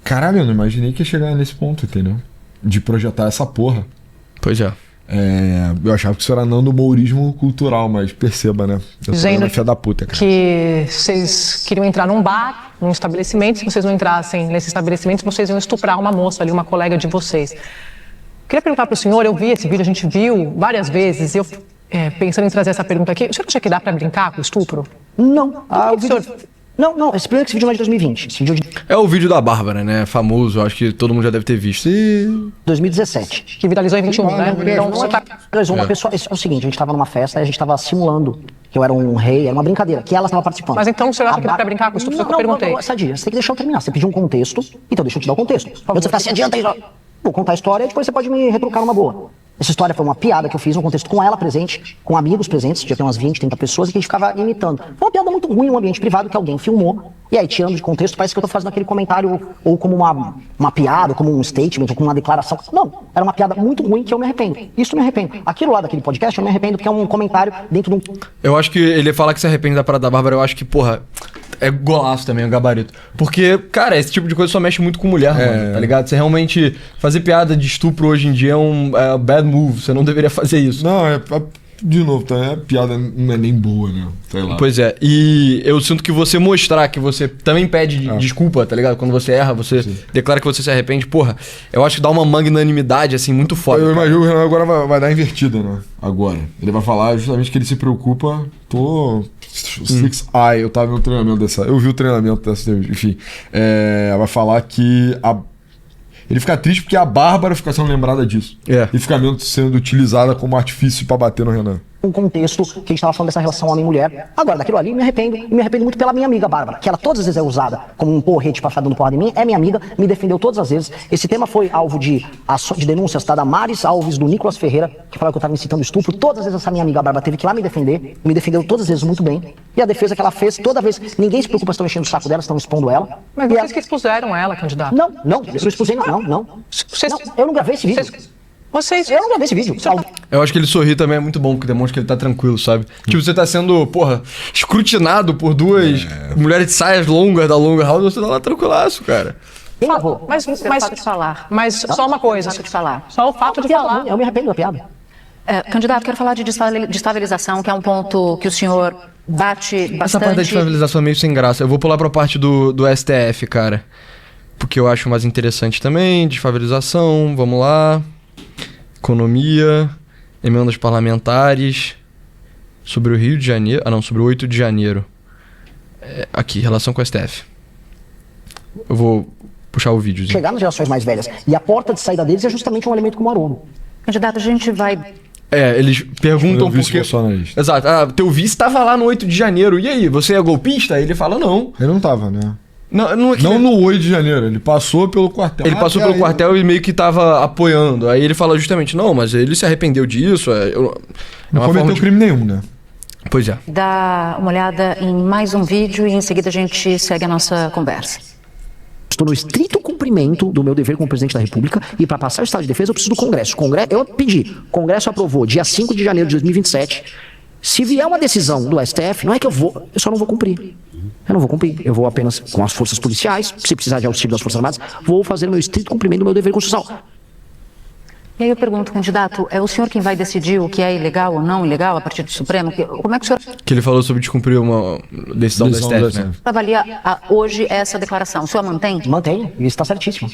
[SPEAKER 2] Caralho, eu não imaginei que ia chegar nesse ponto, entendeu? De projetar essa porra.
[SPEAKER 1] Pois é.
[SPEAKER 2] Eu achava que isso era nano-humorismo cultural, mas perceba, né? Eu sou uma filha da puta, cara.
[SPEAKER 3] Que vocês queriam entrar num bar, num estabelecimento, se vocês não entrassem nesse estabelecimento, vocês iam estuprar uma moça ali, uma colega de vocês. Queria perguntar pro senhor, eu vi esse vídeo, a gente viu várias vezes, eu pensando em trazer essa pergunta aqui, o senhor acha que dá pra brincar com o estupro?
[SPEAKER 5] Não. Não, esse vídeo não é de 2020. Esse vídeo
[SPEAKER 1] É o vídeo da Bárbara, né? Famoso, acho que todo mundo já deve ter visto.
[SPEAKER 5] 2017.
[SPEAKER 3] Que viralizou em 21, né? Então você tá...
[SPEAKER 5] Uma pessoa, é o seguinte, a gente tava numa festa e a gente tava simulando que eu era um rei, era uma brincadeira, que ela estava participando.
[SPEAKER 3] Mas então o senhor acha que dá pra brincar com o estupro? Foi o que eu perguntei.
[SPEAKER 5] Não, Sadia, você tem que deixar eu terminar. Você pediu um contexto, então deixa eu te dar o contexto. Quando você ficar assim, adianta aí, vou contar a história e depois você pode me retrucar numa boa. Essa história foi uma piada que eu fiz num contexto com ela presente, com amigos presentes, já tem umas 20, 30 pessoas, e que a gente ficava imitando. Foi uma piada muito ruim, um ambiente privado que alguém filmou, e aí, tirando de contexto, parece que eu tô fazendo aquele comentário ou como uma piada, ou como um statement, ou como uma declaração. Não, era uma piada muito ruim que eu me arrependo. Isso me arrependo. Aquilo lá daquele podcast eu me arrependo porque é um comentário dentro de um...
[SPEAKER 1] Eu acho que ele fala que se arrepende da parada da Bárbara, eu acho que, porra, é golaço também, o gabarito. Porque, cara, esse tipo de coisa só mexe muito com mulher, mano, tá ligado? Você realmente fazer piada de estupro hoje em dia é um bad move, você não deveria fazer isso.
[SPEAKER 2] Não, de novo, tá? A piada não é nem boa, né? Sei lá.
[SPEAKER 1] Pois é, e eu sinto que você mostrar que você também pede desculpa, tá ligado? Quando você erra, você declara que você se arrepende, porra, eu acho que dá uma magnanimidade, assim, muito foda.
[SPEAKER 2] Eu imagino que o Renan agora vai dar invertida, né? Agora. Ele vai falar justamente que ele se preocupa, eu tava no treinamento dessa... Eu vi o treinamento dessa... Enfim, vai falar que ele fica triste porque a Bárbara fica sendo lembrada disso. E fica mesmo sendo utilizada como artifício pra bater no Renan.
[SPEAKER 5] Um contexto que a gente tava falando dessa relação homem-mulher. Agora, daquilo ali, me arrependo. E me arrependo muito pela minha amiga Bárbara, que ela todas as vezes é usada como um porrete pra ficar dando porrada em mim. É minha amiga, me defendeu todas as vezes. Esse tema foi alvo de denúncias, tá? Da Maris Alves, do Nicolas Ferreira, que falou que eu tava incitando estupro. Todas as vezes essa minha amiga Bárbara teve que ir lá me defender. Me defendeu todas as vezes muito bem. E a defesa que ela fez, toda vez, ninguém se preocupa se estão enchendo o saco dela, estão expondo ela.
[SPEAKER 3] Mas vocês que expuseram ela, candidato.
[SPEAKER 5] Não, eu não expusei, não. Eu não gravei esse vídeo. Eu não gravei esse vídeo.
[SPEAKER 1] Eu acho que ele sorrir também é muito bom, porque demonstra que ele tá tranquilo, sabe? Tipo, você tá sendo, porra, escrutinado por duas mulheres de saias longas da Longa House, você tá lá tranquilaço, cara.
[SPEAKER 3] Mas
[SPEAKER 4] pode falar.
[SPEAKER 3] Mas só uma coisa.
[SPEAKER 4] Pode falar.
[SPEAKER 3] Só o fato de falar.
[SPEAKER 5] Eu me arrependo da piada.
[SPEAKER 4] Candidato, quero falar de destabilização, que é um ponto que o senhor bate bastante.
[SPEAKER 1] Essa parte da destabilização é meio sem graça. Eu vou pular pra parte do STF, cara. Porque eu acho mais interessante também. Desfavelização, vamos lá. Economia, emendas parlamentares, sobre o Rio de Janeiro... sobre o 8 de janeiro. Aqui, relação com o STF. Eu vou puxar o vídeo.
[SPEAKER 5] Chegar nas gerações mais velhas. E a porta de saída deles é justamente um elemento como o Haroldo.
[SPEAKER 4] Candidato, a gente vai...
[SPEAKER 1] eles perguntam por quê... Exato. Teu vice tava lá no 8 de janeiro. E aí, você é golpista? Ele fala, não.
[SPEAKER 2] Ele não tava, né?
[SPEAKER 1] Não
[SPEAKER 2] no 8 de janeiro, ele passou pelo quartel.
[SPEAKER 1] Ele passou pelo quartel e meio que tava apoiando. Aí ele fala justamente, não, mas ele se arrependeu disso.
[SPEAKER 2] Não cometeu crime nenhum, né?
[SPEAKER 1] Pois é.
[SPEAKER 4] Dá uma olhada em mais um vídeo e em seguida a gente segue a nossa conversa.
[SPEAKER 5] Estou no estrito cumprimento do meu dever como presidente da República e para passar o estado de defesa eu preciso do Congresso. Eu pedi, o Congresso aprovou dia 5 de janeiro de 2027. Se vier uma decisão do STF, não é que eu só não vou cumprir. Eu não vou cumprir. Eu vou apenas com as forças policiais, se precisar de auxílio das Forças Armadas, vou fazer o meu estrito cumprimento do meu dever constitucional.
[SPEAKER 4] E aí eu pergunto, candidato, é o senhor quem vai decidir o que é ilegal ou não ilegal a partir do Supremo? Como é que o senhor
[SPEAKER 1] Que ele falou sobre descumprir uma decisão do STF, né?
[SPEAKER 4] avalia hoje essa declaração? O senhor mantém?
[SPEAKER 5] Mantenho, e está certíssimo.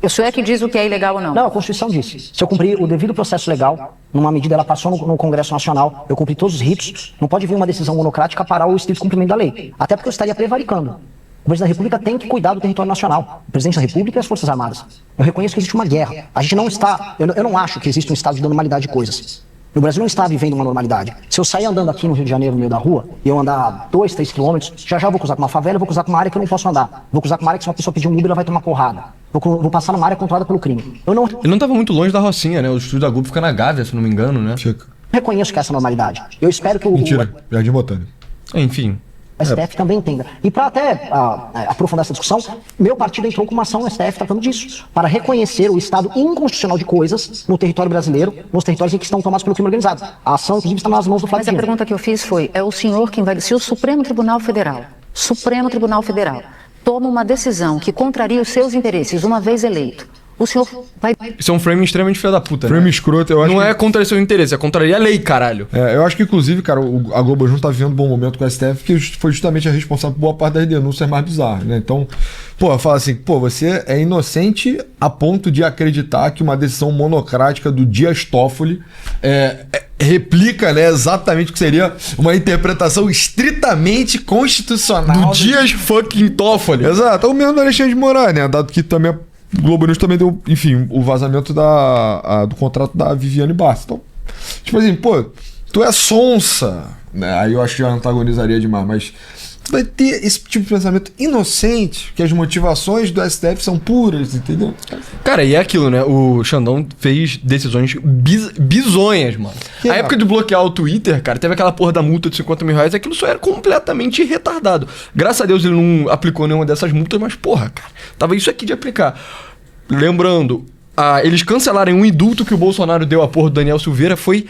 [SPEAKER 4] O senhor é que diz o que é ilegal ou não?
[SPEAKER 5] Não, a Constituição disse. Se eu cumprir o devido processo legal, numa medida ela passou no Congresso Nacional, eu cumpri todos os ritos, não pode vir uma decisão monocrática parar o estrito cumprimento da lei. Até porque eu estaria prevaricando. O presidente da República tem que cuidar do território nacional. O presidente da República e as Forças Armadas. Eu reconheço que existe uma guerra. A gente não está... Eu não acho que existe um estado de normalidade de coisas. O Brasil não está vivendo uma normalidade. Se eu sair andando aqui no Rio de Janeiro, no meio da rua, e eu andar 2, 3 quilômetros, já vou cruzar com uma favela, vou cruzar com uma área que eu não posso andar. Vou cruzar com uma área que se uma pessoa pedir um Uber, ela vai tomar porrada. Vou passar numa área controlada pelo crime. Eu não
[SPEAKER 1] Ele não tava muito longe da Rocinha, né? O estúdio da Globo fica na Gávea, se não me engano, né?
[SPEAKER 2] Fica.
[SPEAKER 5] reconheço que é essa normalidade. Eu espero que
[SPEAKER 2] Mentira, Jardim Botânico.
[SPEAKER 1] Enfim.
[SPEAKER 5] O STF também entenda. E para até aprofundar essa discussão, meu partido entrou com uma ação no STF tratando disso, para reconhecer o estado inconstitucional de coisas no território brasileiro, nos territórios em que estão tomados pelo crime organizado. A ação, inclusive, está nas mãos do Flávio
[SPEAKER 4] Mas a pergunta que eu fiz foi, é o senhor quem vai... Se o Supremo Tribunal Federal, toma uma decisão que contraria os seus interesses uma vez eleito, o senhor vai...
[SPEAKER 1] Isso é um frame extremamente filho da puta,
[SPEAKER 2] Frame
[SPEAKER 1] né?
[SPEAKER 2] escroto, eu acho.
[SPEAKER 1] Não é contra seu interesse, é contraria a lei, caralho.
[SPEAKER 2] É, eu acho que, inclusive, cara, a Globo não tá vivendo um bom momento com o STF, que foi justamente a responsável por boa parte das denúncias mais bizarras, né? Então, pô, fala assim, pô, você é inocente a ponto de acreditar que uma decisão monocrática do Dias Toffoli replica, né, exatamente o que seria uma interpretação estritamente constitucional.
[SPEAKER 1] Do Dias fucking Toffoli.
[SPEAKER 2] Exato, o mesmo do Alexandre de Moraes, né? Dado que também o Globo News também deu, enfim, o vazamento do contrato da Viviane Barça. Então, tipo assim, pô, tu é sonsa, né? Aí eu acho que já antagonizaria demais, mas tu vai ter esse tipo de pensamento inocente, que as motivações do STF são puras, entendeu?
[SPEAKER 1] Cara, e é aquilo, né? O Xandão fez decisões bizonhas, mano. A época de bloquear o Twitter, cara, teve aquela porra da multa de 50 mil reais, aquilo só era completamente retardado. Graças a Deus ele não aplicou nenhuma dessas multas, mas porra, cara, tava isso aqui de aplicar. Lembrando, eles cancelarem um indulto que o Bolsonaro deu à porra do Daniel Silveira foi...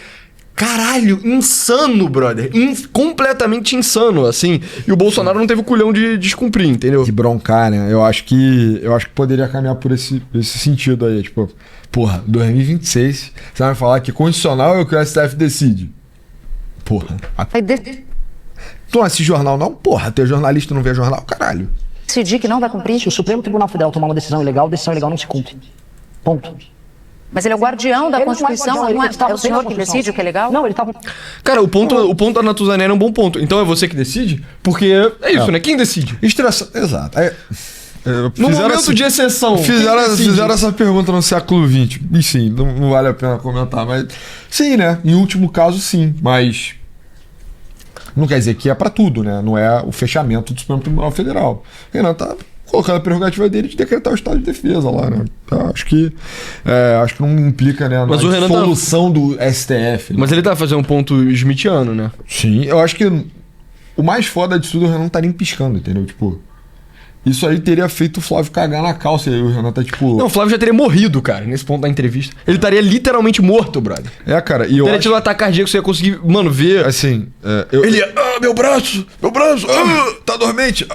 [SPEAKER 1] Caralho, insano, brother. Completamente insano, assim. E o Bolsonaro não teve o culhão de descumprir, entendeu?
[SPEAKER 2] De broncar, né? Eu acho que poderia caminhar por esse sentido aí. Tipo, porra, 2026, você vai falar que constitucional é o que o STF decide. Porra. Tu não assiste jornal, não? Porra, ter jornalista não vê jornal? Caralho.
[SPEAKER 4] Decidir que não vai cumprir?
[SPEAKER 5] Se o Supremo Tribunal Federal tomar uma decisão ilegal, a decisão ilegal não se cumpre. Ponto.
[SPEAKER 4] Mas ele é o guardião da
[SPEAKER 5] Ele não é
[SPEAKER 4] Constituição,
[SPEAKER 5] guardião,
[SPEAKER 4] não é,
[SPEAKER 5] ele estava
[SPEAKER 4] é o
[SPEAKER 5] sem a
[SPEAKER 4] senhor que
[SPEAKER 5] Constituição.
[SPEAKER 4] decide o que é legal?
[SPEAKER 5] Não, ele estava...
[SPEAKER 1] Cara, o ponto da Natuzanera é um bom ponto. Então é você que decide? Porque é isso, né? Quem decide?
[SPEAKER 2] Exato.
[SPEAKER 1] No momento de exceção.
[SPEAKER 2] Fizeram essa pergunta no século XX. E sim, não vale a pena comentar, mas... Sim, né? Em último caso, sim. Mas... Não quer dizer que é pra tudo, né? Não é o fechamento do Supremo Tribunal Federal. Renan tá colocando a prerrogativa dele de decretar o estado de defesa lá, né? Então, acho que não implica, né, na solução do STF. Né?
[SPEAKER 1] Mas ele tá fazendo um ponto smithiano, né?
[SPEAKER 2] Sim, eu acho que o mais foda disso tudo, o Renan não tá nem piscando, entendeu? Tipo, isso aí teria feito o Flávio cagar na calça e o Renan tá tipo...
[SPEAKER 1] Não, o Flávio já teria morrido, cara, nesse ponto da entrevista. Ele estaria literalmente morto, brother.
[SPEAKER 2] Cara, e eu
[SPEAKER 1] teria tido um ataque cardíaco, você ia conseguir, mano, ver...
[SPEAKER 2] Assim,
[SPEAKER 1] Ele ia... meu braço,
[SPEAKER 2] tá dormente.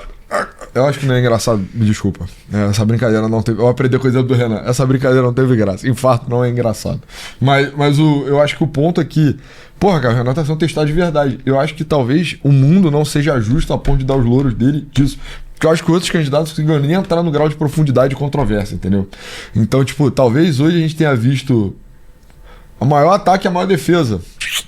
[SPEAKER 2] Eu acho que não é engraçado, me desculpa. Essa brincadeira não teve... Eu aprendi coisa do Renan. Essa brincadeira não teve graça. Infarto não é engraçado. Mas eu acho que o ponto é que... Porra, cara, o Renan tá sendo testado de verdade. Eu acho que talvez o mundo não seja justo a ponto de dar os louros dele disso. Porque eu acho que outros candidatos não conseguiram nem entrar no grau de profundidade e controvérsia, entendeu? Então, tipo, talvez hoje a gente tenha visto o maior ataque e a maior defesa.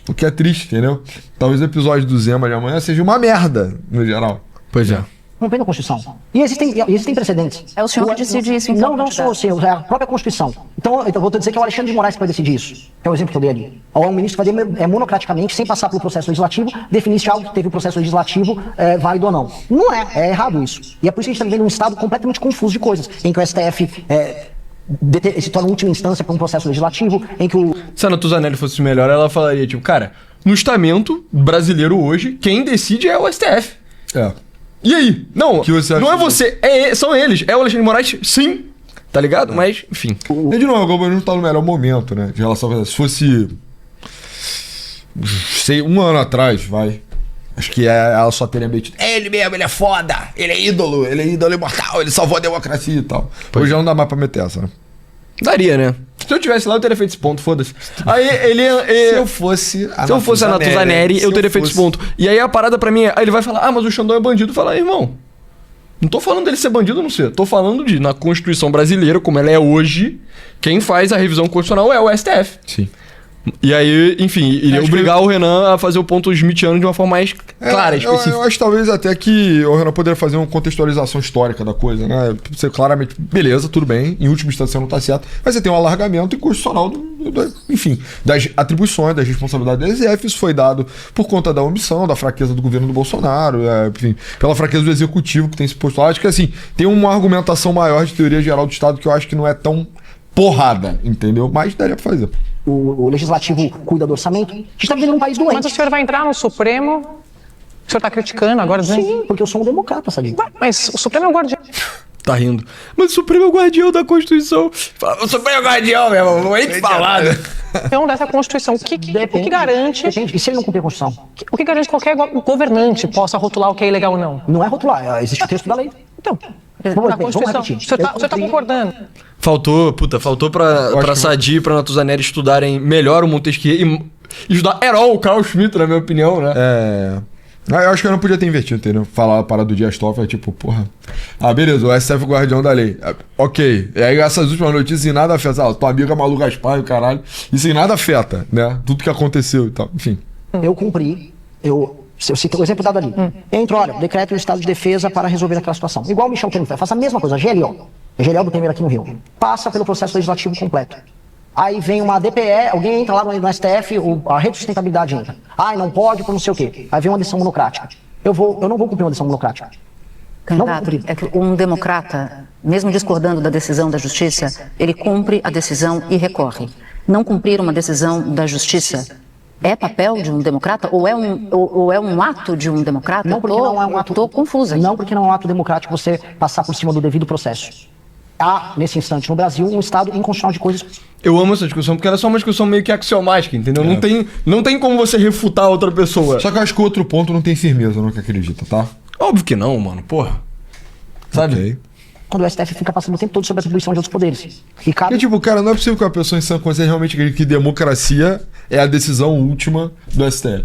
[SPEAKER 2] O que é triste, entendeu? Talvez o episódio do Zema de amanhã seja uma merda, no geral.
[SPEAKER 1] Pois é.
[SPEAKER 5] Rompendo a Constituição. E existem precedentes.
[SPEAKER 4] É o senhor que decide isso, então?
[SPEAKER 5] Não sou eu, é a própria Constituição. Então, eu vou te dizer que é o Alexandre de Moraes que vai decidir isso. Que é o exemplo que eu dei ali. Ou é um ministro que vai monocraticamente, sem passar pelo processo legislativo, definir se algo que teve o processo legislativo válido ou não. Não é errado isso. E é por isso que a gente está vivendo um estado completamente confuso de coisas, em que o STF se torna última instância para um processo legislativo, em que o...
[SPEAKER 1] Se a Natuzanelli fosse melhor, ela falaria, tipo, cara, no estamento brasileiro hoje, quem decide é o STF. E aí? Não, não é você, são eles. É o Alexandre de Moraes? Sim. Tá ligado? Mas, enfim.
[SPEAKER 2] E de novo, o Globo não tá no melhor momento, né? De relação a... Se fosse... Sei, um ano atrás, vai. Acho que ela só teria metido... Ele mesmo, ele é foda. Ele é ídolo imortal. Ele salvou a democracia e tal. Hoje já não dá mais pra meter essa, né?
[SPEAKER 1] Daria, né? Se eu tivesse lá, eu teria feito esse ponto, foda-se. Aí ele...
[SPEAKER 2] Se eu fosse a
[SPEAKER 1] Natuzaneri, eu teria feito esse ponto. E aí a parada pra mim é... Aí ele vai falar, mas o Xandão é bandido. Fala, irmão, não tô falando dele ser bandido ou não ser. Tô falando de, na Constituição brasileira, como ela é hoje, quem faz a revisão constitucional é o STF.
[SPEAKER 2] Sim.
[SPEAKER 1] E aí, enfim, iria obrigar o Renan a fazer o ponto smithiano de uma forma mais clara, específica.
[SPEAKER 2] Eu acho talvez até que o Renan poderia fazer uma contextualização histórica da coisa, né? Você claramente, beleza, tudo bem, em última instância você não tá certo, mas você tem um alargamento inconstitucional, enfim, das atribuições, das responsabilidades do STF. Isso foi dado por conta da omissão, da fraqueza do governo do Bolsonaro, enfim, pela fraqueza do executivo que tem se postulado. Acho que assim, tem uma argumentação maior de teoria geral do Estado que eu acho que não é tão porrada, entendeu? Mas daria pra fazer.
[SPEAKER 5] O legislativo cuida do orçamento. A gente está vivendo num país doente.
[SPEAKER 3] Mas o senhor vai entrar no Supremo... O senhor está criticando agora, dizendo...
[SPEAKER 5] Sim, porque eu sou um democrata, Sadinho.
[SPEAKER 3] Mas o Supremo é o guardião.
[SPEAKER 1] Tá rindo. Mas o Supremo é o guardião da Constituição. O Supremo é o guardião, meu irmão. Não é de falar, né?
[SPEAKER 3] Então, dessa Constituição, o que garante...
[SPEAKER 5] Depende. E se ele não cumprir a Constituição?
[SPEAKER 3] O que garante que qualquer governante possa rotular o que é ilegal ou não?
[SPEAKER 5] Não é rotular, existe o texto da lei.
[SPEAKER 3] Então,
[SPEAKER 5] Vamos
[SPEAKER 3] na Constituição.
[SPEAKER 5] repetir.
[SPEAKER 3] O senhor está concordando?
[SPEAKER 1] Faltou pra Sadi e pra Natuzaneri estudarem melhor o Montesquieu e estudar Herol, o Carl Schmitt, na minha opinião, né?
[SPEAKER 2] Eu acho que eu não podia ter invertido, entendeu? Falar a parada do Dias Toffoli, tipo, porra. Beleza, o STF é o guardião da lei. Ok. E aí essas últimas notícias em nada afeta. Tua amiga Malu Gaspar e o caralho. Isso em nada afeta, né? Tudo que aconteceu e tal. Enfim.
[SPEAKER 5] Eu cumpri, eu citei o exemplo dado ali. Entra, olha, decreto do estado de defesa para resolver aquela situação. Igual o Michel Temer faz a mesma coisa, GLO do Temer aqui no Rio. Passa pelo processo legislativo completo. Aí vem uma DPE, alguém entra lá no STF, a rede de sustentabilidade entra. Não pode por não sei o quê. Aí vem uma decisão monocrática. Eu não vou cumprir uma decisão monocrática.
[SPEAKER 4] Candidato, é que um democrata, mesmo discordando da decisão da justiça, ele cumpre a decisão e recorre. Não cumprir uma decisão da justiça é papel de um democrata ou é um ato de um democrata?
[SPEAKER 5] Não, porque não é um ato.
[SPEAKER 4] Estou confusa.
[SPEAKER 5] Não, porque não é um ato democrático você passar por cima do devido processo. Há, nesse instante, no Brasil, um estado inconstitucional de coisas.
[SPEAKER 1] Eu amo essa discussão porque ela é só uma discussão meio que axiomática, entendeu? Não tem como você refutar outra pessoa.
[SPEAKER 2] Só que eu acho que o outro ponto não tem firmeza no que acredita, tá?
[SPEAKER 1] Óbvio que não, mano, porra. Sabe?
[SPEAKER 2] Okay.
[SPEAKER 5] Quando o STF fica passando o tempo todo sobre a atribuição de outros poderes. E
[SPEAKER 2] E tipo, cara, não é possível que uma pessoa em sã consciência realmente acredite que democracia é a decisão última do STF.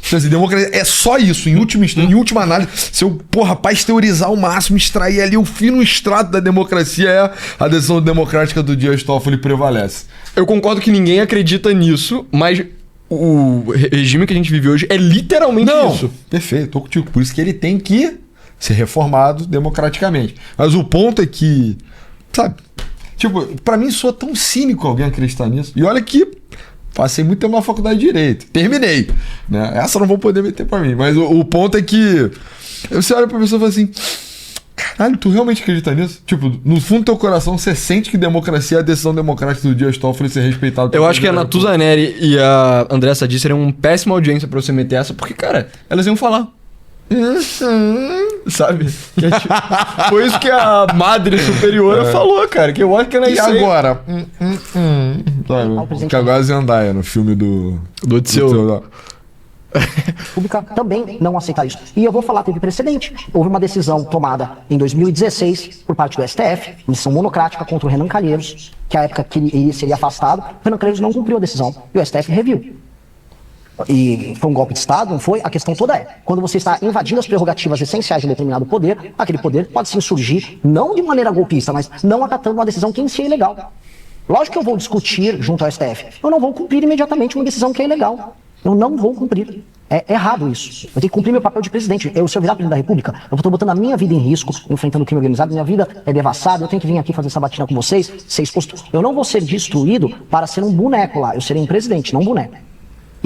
[SPEAKER 2] Então, assim, democracia é só isso, em última instância, em última análise. Se eu, pasteurizar ao máximo, extrair ali o fino extrato da democracia, a decisão democrática do Dias Toffoli prevalece.
[SPEAKER 1] Eu concordo que ninguém acredita nisso, mas o regime que a gente vive hoje é literalmente isso.
[SPEAKER 2] Perfeito, tô contigo. Por isso que ele tem que ser reformado democraticamente. Mas o ponto é que, sabe, tipo, pra mim soa tão cínico alguém acreditar nisso. E olha que passei muito tempo na faculdade de Direito. Terminei. Né? Essa eu não vou poder meter pra mim. Mas o ponto é que você olha pra pessoa e fala assim: caralho, tu realmente acredita nisso? Tipo, no fundo do teu coração, você sente que democracia é a decisão democrática do Dias Toffoli ser respeitado.
[SPEAKER 1] Eu acho que a Natuzaneri e a Andréa Sadi seriam uma péssima audiência pra você meter essa, porque, cara, elas iam falar. Sabe? Que é tipo, foi isso que a Madre Superiora falou, cara. Que eu acho que ela
[SPEAKER 2] E agora? Sabe? Que agora é Zendaya no filme do
[SPEAKER 1] Odisseu.
[SPEAKER 5] Pública também não aceitar isso. E eu vou falar, teve precedente. Houve uma decisão tomada em 2016 por parte do STF, decisão monocrática contra o Renan Calheiros, que à época que ele seria afastado. O Renan Calheiros não cumpriu a decisão e o STF reviu. E foi um golpe de Estado, não foi? A questão toda é, quando você está invadindo as prerrogativas essenciais de um determinado poder, aquele poder pode sim surgir, não de maneira golpista, mas não acatando uma decisão que em si é ilegal. Lógico que eu vou discutir junto ao STF. Eu não vou cumprir imediatamente uma decisão que é ilegal. Eu não vou cumprir. É errado isso. Eu tenho que cumprir meu papel de presidente. Se eu virar presidente da República, eu estou botando a minha vida em risco, enfrentando o crime organizado, minha vida é devassada, eu tenho que vir aqui fazer essa batina com vocês, ser exposto. Eu não vou ser destruído para ser um boneco lá. Eu serei um presidente, não um boneco.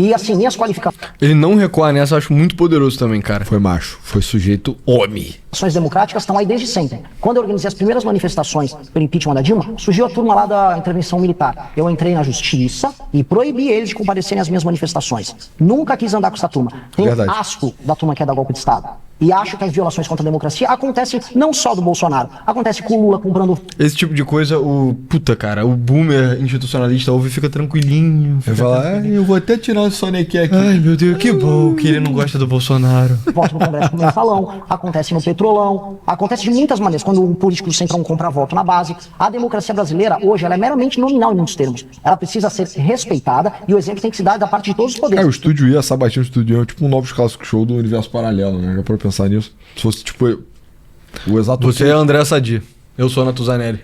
[SPEAKER 5] E assim, minhas qualificações...
[SPEAKER 1] Ele não recuar nessa, eu acho muito poderoso também, cara.
[SPEAKER 2] Foi macho, foi sujeito homem.
[SPEAKER 5] Ações democráticas estão aí desde sempre. Quando eu organizei as primeiras manifestações pelo impeachment da Dilma, surgiu a turma lá da intervenção militar. Eu entrei na justiça e proibi eles de comparecerem às minhas manifestações. Nunca quis andar com essa turma. Tenho asco da turma que é da golpe de Estado. E acho que as violações contra a democracia acontecem não só do Bolsonaro, acontece com o Lula comprando...
[SPEAKER 1] Esse tipo de coisa, o boomer institucionalista ouve e fica tranquilinho.
[SPEAKER 2] Vai falar, eu vou até tirar o sonequinho aqui.
[SPEAKER 1] Ai, meu Deus, que bom que ele não gosta do Bolsonaro.
[SPEAKER 5] Voto no Congresso no mensalão, acontece no Petrolão, acontece de muitas maneiras, quando um político do Centrão compra voto na base. A democracia brasileira, hoje, ela é meramente nominal em muitos termos. Ela precisa ser respeitada e o exemplo tem que se dar da parte de todos os poderes.
[SPEAKER 2] O Estúdio I, a Sabatina Estúdio I, é tipo um Novos Clássicos Show do universo paralelo, né? Já pra pensar nisso. Se fosse, tipo, o exato...
[SPEAKER 1] Você é André Sadi, eu sou a Natuzanelli.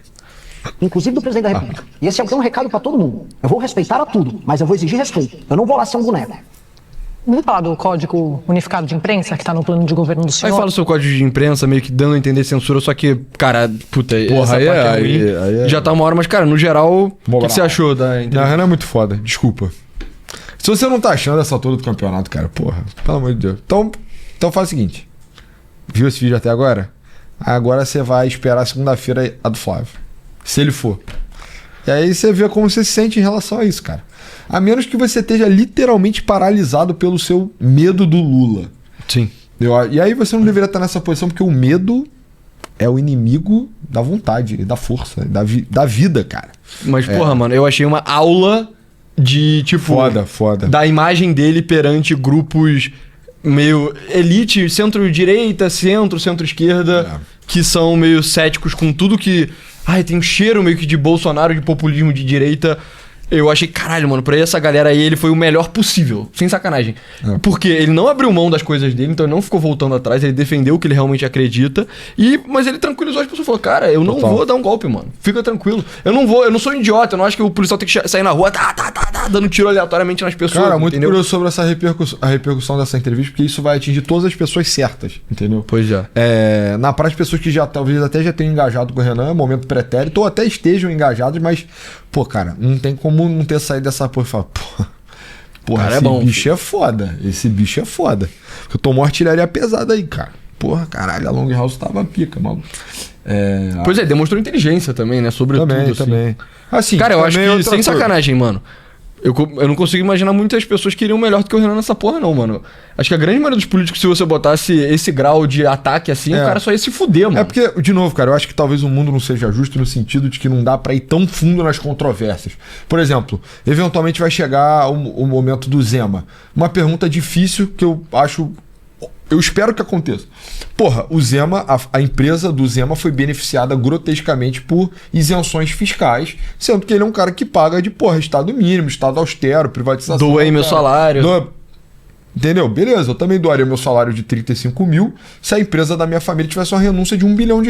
[SPEAKER 5] Inclusive do presidente da República. E esse é um recado pra todo mundo. Eu vou respeitar a tudo, mas eu vou exigir respeito. Eu não vou lá ser um boneco.
[SPEAKER 3] Vamos falar do Código Unificado de Imprensa, que está no plano de governo do senhor?
[SPEAKER 1] Aí fala o seu código de imprensa, meio que dando a entender censura, só que, cara, puta,
[SPEAKER 2] porra,
[SPEAKER 1] essa parte ruim. Já tá uma hora, mas, cara, no geral, o que você achou da entrevista?
[SPEAKER 2] Não, Renan é muito foda, desculpa. Se você não tá achando essa altura do campeonato, cara, porra, pelo amor de Deus. Então faz o seguinte. Viu esse vídeo até agora? Agora você vai esperar segunda-feira a do Flávio. Se ele for. E aí você vê como você se sente em relação a isso, cara. A menos que você esteja literalmente paralisado pelo seu medo do Lula.
[SPEAKER 1] Sim.
[SPEAKER 2] E aí você não deveria estar nessa posição, porque o medo é o inimigo da vontade, da força, da vida, cara.
[SPEAKER 1] Mas, porra, mano, eu achei uma aula de, tipo...
[SPEAKER 2] Foda.
[SPEAKER 1] Da imagem dele perante grupos meio elite, centro-direita, centro-esquerda, que são meio céticos com tudo que... Ai, tem um cheiro meio que de Bolsonaro, de populismo de direita... Eu achei, caralho, mano, pra essa galera aí ele foi o melhor possível, sem sacanagem. Porque ele não abriu mão das coisas dele, então ele não ficou voltando atrás, ele defendeu o que ele realmente acredita, mas ele tranquilizou as pessoas, falou, cara, eu não vou dar um golpe, mano, fica tranquilo. Eu não sou um idiota, eu não acho que o policial tem que sair na rua, dando tiro aleatoriamente nas pessoas,
[SPEAKER 2] cara, muito
[SPEAKER 1] entendeu?
[SPEAKER 2] curioso sobre essa repercussão dessa entrevista, porque isso vai atingir todas as pessoas certas, entendeu?
[SPEAKER 1] Pois já.
[SPEAKER 2] Na prática, pessoas que já talvez até já tenham engajado com o Renan, momento pretérito, ou até estejam engajados, mas, pô, cara, não tem como não ter saído dessa porra e falar, porra,
[SPEAKER 1] cara,
[SPEAKER 2] esse bicho é foda. Esse bicho é foda. Porque tomou uma artilharia pesada aí, cara. Porra, caralho, a Long House tava pica, maluco.
[SPEAKER 1] Pois é, demonstrou inteligência também, né? Sobretudo.
[SPEAKER 2] Também. Assim,
[SPEAKER 1] cara, eu acho que, sem
[SPEAKER 2] coisa.
[SPEAKER 1] sacanagem, mano. Eu não consigo imaginar muitas pessoas que iriam melhor do que o Renan nessa porra, não, mano. Acho que a grande maioria dos políticos, se você botasse esse grau de ataque assim, o cara só ia se fuder, mano.
[SPEAKER 2] É porque, de novo, cara, eu acho que talvez o mundo não seja justo no sentido de que não dá pra ir tão fundo nas controvérsias. Por exemplo, eventualmente vai chegar o momento do Zema. Uma pergunta difícil que eu acho... Eu espero que aconteça. Porra, o Zema, a empresa do Zema foi beneficiada grotescamente por isenções fiscais, sendo que ele é um cara que paga de, porra, estado mínimo, estado austero, privatização.
[SPEAKER 1] Doei meu salário.
[SPEAKER 2] Entendeu? Beleza, eu também doaria meu salário de 35 mil se a empresa da minha família tivesse uma renúncia de R$1 bilhão.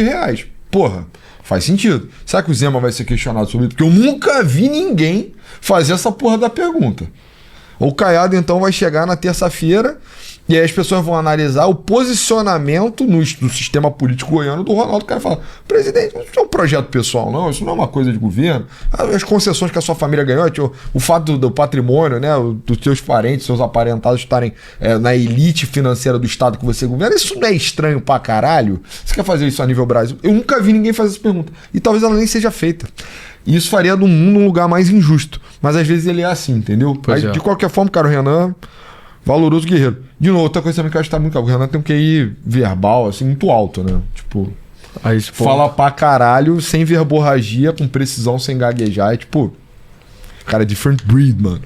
[SPEAKER 2] Porra, faz sentido. Será que o Zema vai ser questionado sobre isso? Porque eu nunca vi ninguém fazer essa porra da pergunta. O Caiado, então, vai chegar na terça-feira e aí as pessoas vão analisar o posicionamento no sistema político goiano do Ronaldo. O cara fala, presidente, isso não é um projeto pessoal, não, isso não é uma coisa de governo. As concessões que a sua família ganhou, o fato do patrimônio, né, dos seus parentes, seus aparentados estarem na elite financeira do estado que você governa, isso não é estranho pra caralho? Você quer fazer isso a nível Brasil? Eu nunca vi ninguém fazer essa pergunta. E talvez ela nem seja feita. E isso faria do mundo um lugar mais injusto. Mas às vezes ele é assim, entendeu? Aí, de qualquer forma, cara, o Renan, valoroso guerreiro. De novo, outra coisa também que eu acho que tá muito... O Renan tem um QI verbal, assim, muito alto, né? Tipo, fala pra caralho, sem verborragia, com precisão, sem gaguejar. É tipo, cara, é different breed, mano.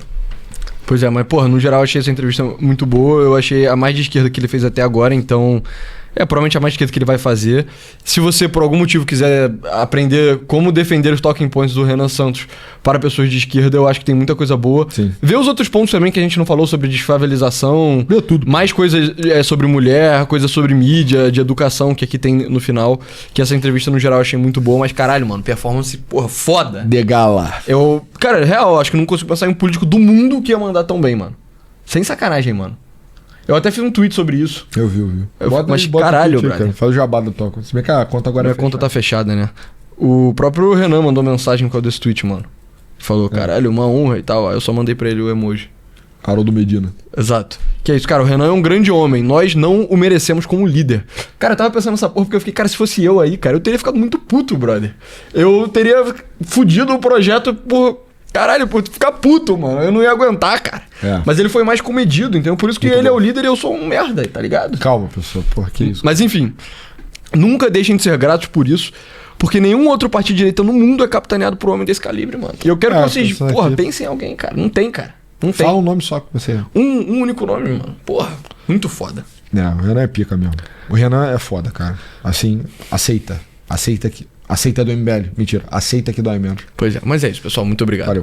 [SPEAKER 1] Pois é, mas, porra, no geral eu achei essa entrevista muito boa. Eu achei a mais de esquerda que ele fez até agora, então... provavelmente a mais esquerda que ele vai fazer. Se você, por algum motivo, quiser aprender como defender os talking points do Renan Santos para pessoas de esquerda, eu acho que tem muita coisa boa.
[SPEAKER 2] Sim.
[SPEAKER 1] Vê os outros pontos também que a gente não falou sobre desfavelização.
[SPEAKER 2] Vê tudo.
[SPEAKER 1] Mais coisas sobre mulher, coisas sobre mídia, de educação, que aqui tem no final. Que essa entrevista, no geral, eu achei muito boa. Mas, caralho, mano, performance, porra, foda.
[SPEAKER 2] De gala.
[SPEAKER 1] Cara, real, acho que não consigo pensar em um político do mundo que ia mandar tão bem, mano. Sem sacanagem, mano. Eu até fiz um tweet sobre isso.
[SPEAKER 2] Eu vi.
[SPEAKER 1] Mas caralho, brother.
[SPEAKER 2] Faz o jabá do toque. Se bem que a conta agora
[SPEAKER 1] Minha conta tá fechada, né? O próprio Renan mandou mensagem por causa desse tweet, mano. Falou, caralho, uma honra e tal. Aí eu só mandei pra ele o emoji.
[SPEAKER 2] Haroldo Medina.
[SPEAKER 1] Exato. Que é isso, cara, o Renan é um grande homem. Nós não o merecemos como líder. Cara, eu tava pensando nessa porra porque eu fiquei, cara, se fosse eu aí, cara, eu teria ficado muito puto, brother. Eu teria fudido o projeto por Caralho, pô, tu ficar puto, mano. Eu não ia aguentar, cara.
[SPEAKER 2] É.
[SPEAKER 1] Mas ele foi mais comedido, então por isso que ele é o líder e eu sou um merda, tá ligado?
[SPEAKER 2] Calma, pessoal. Porra, que isso?
[SPEAKER 1] Mas enfim, nunca deixem de ser gratos por isso, porque nenhum outro partido de direita no mundo é capitaneado por um homem desse calibre, mano. E eu quero que vocês, porra, pensem em alguém, cara. Não tem, cara. Não tem.
[SPEAKER 2] Fala um nome só que você...
[SPEAKER 1] Um único nome, mano. Porra, muito foda.
[SPEAKER 2] O Renan é pica mesmo. O Renan é foda, cara. Assim, aceita. Aceita aqui. Aceita do MBL. Mentira. Aceita que dói menos.
[SPEAKER 1] Pois é, mas é isso, pessoal. Muito obrigado.
[SPEAKER 2] Valeu.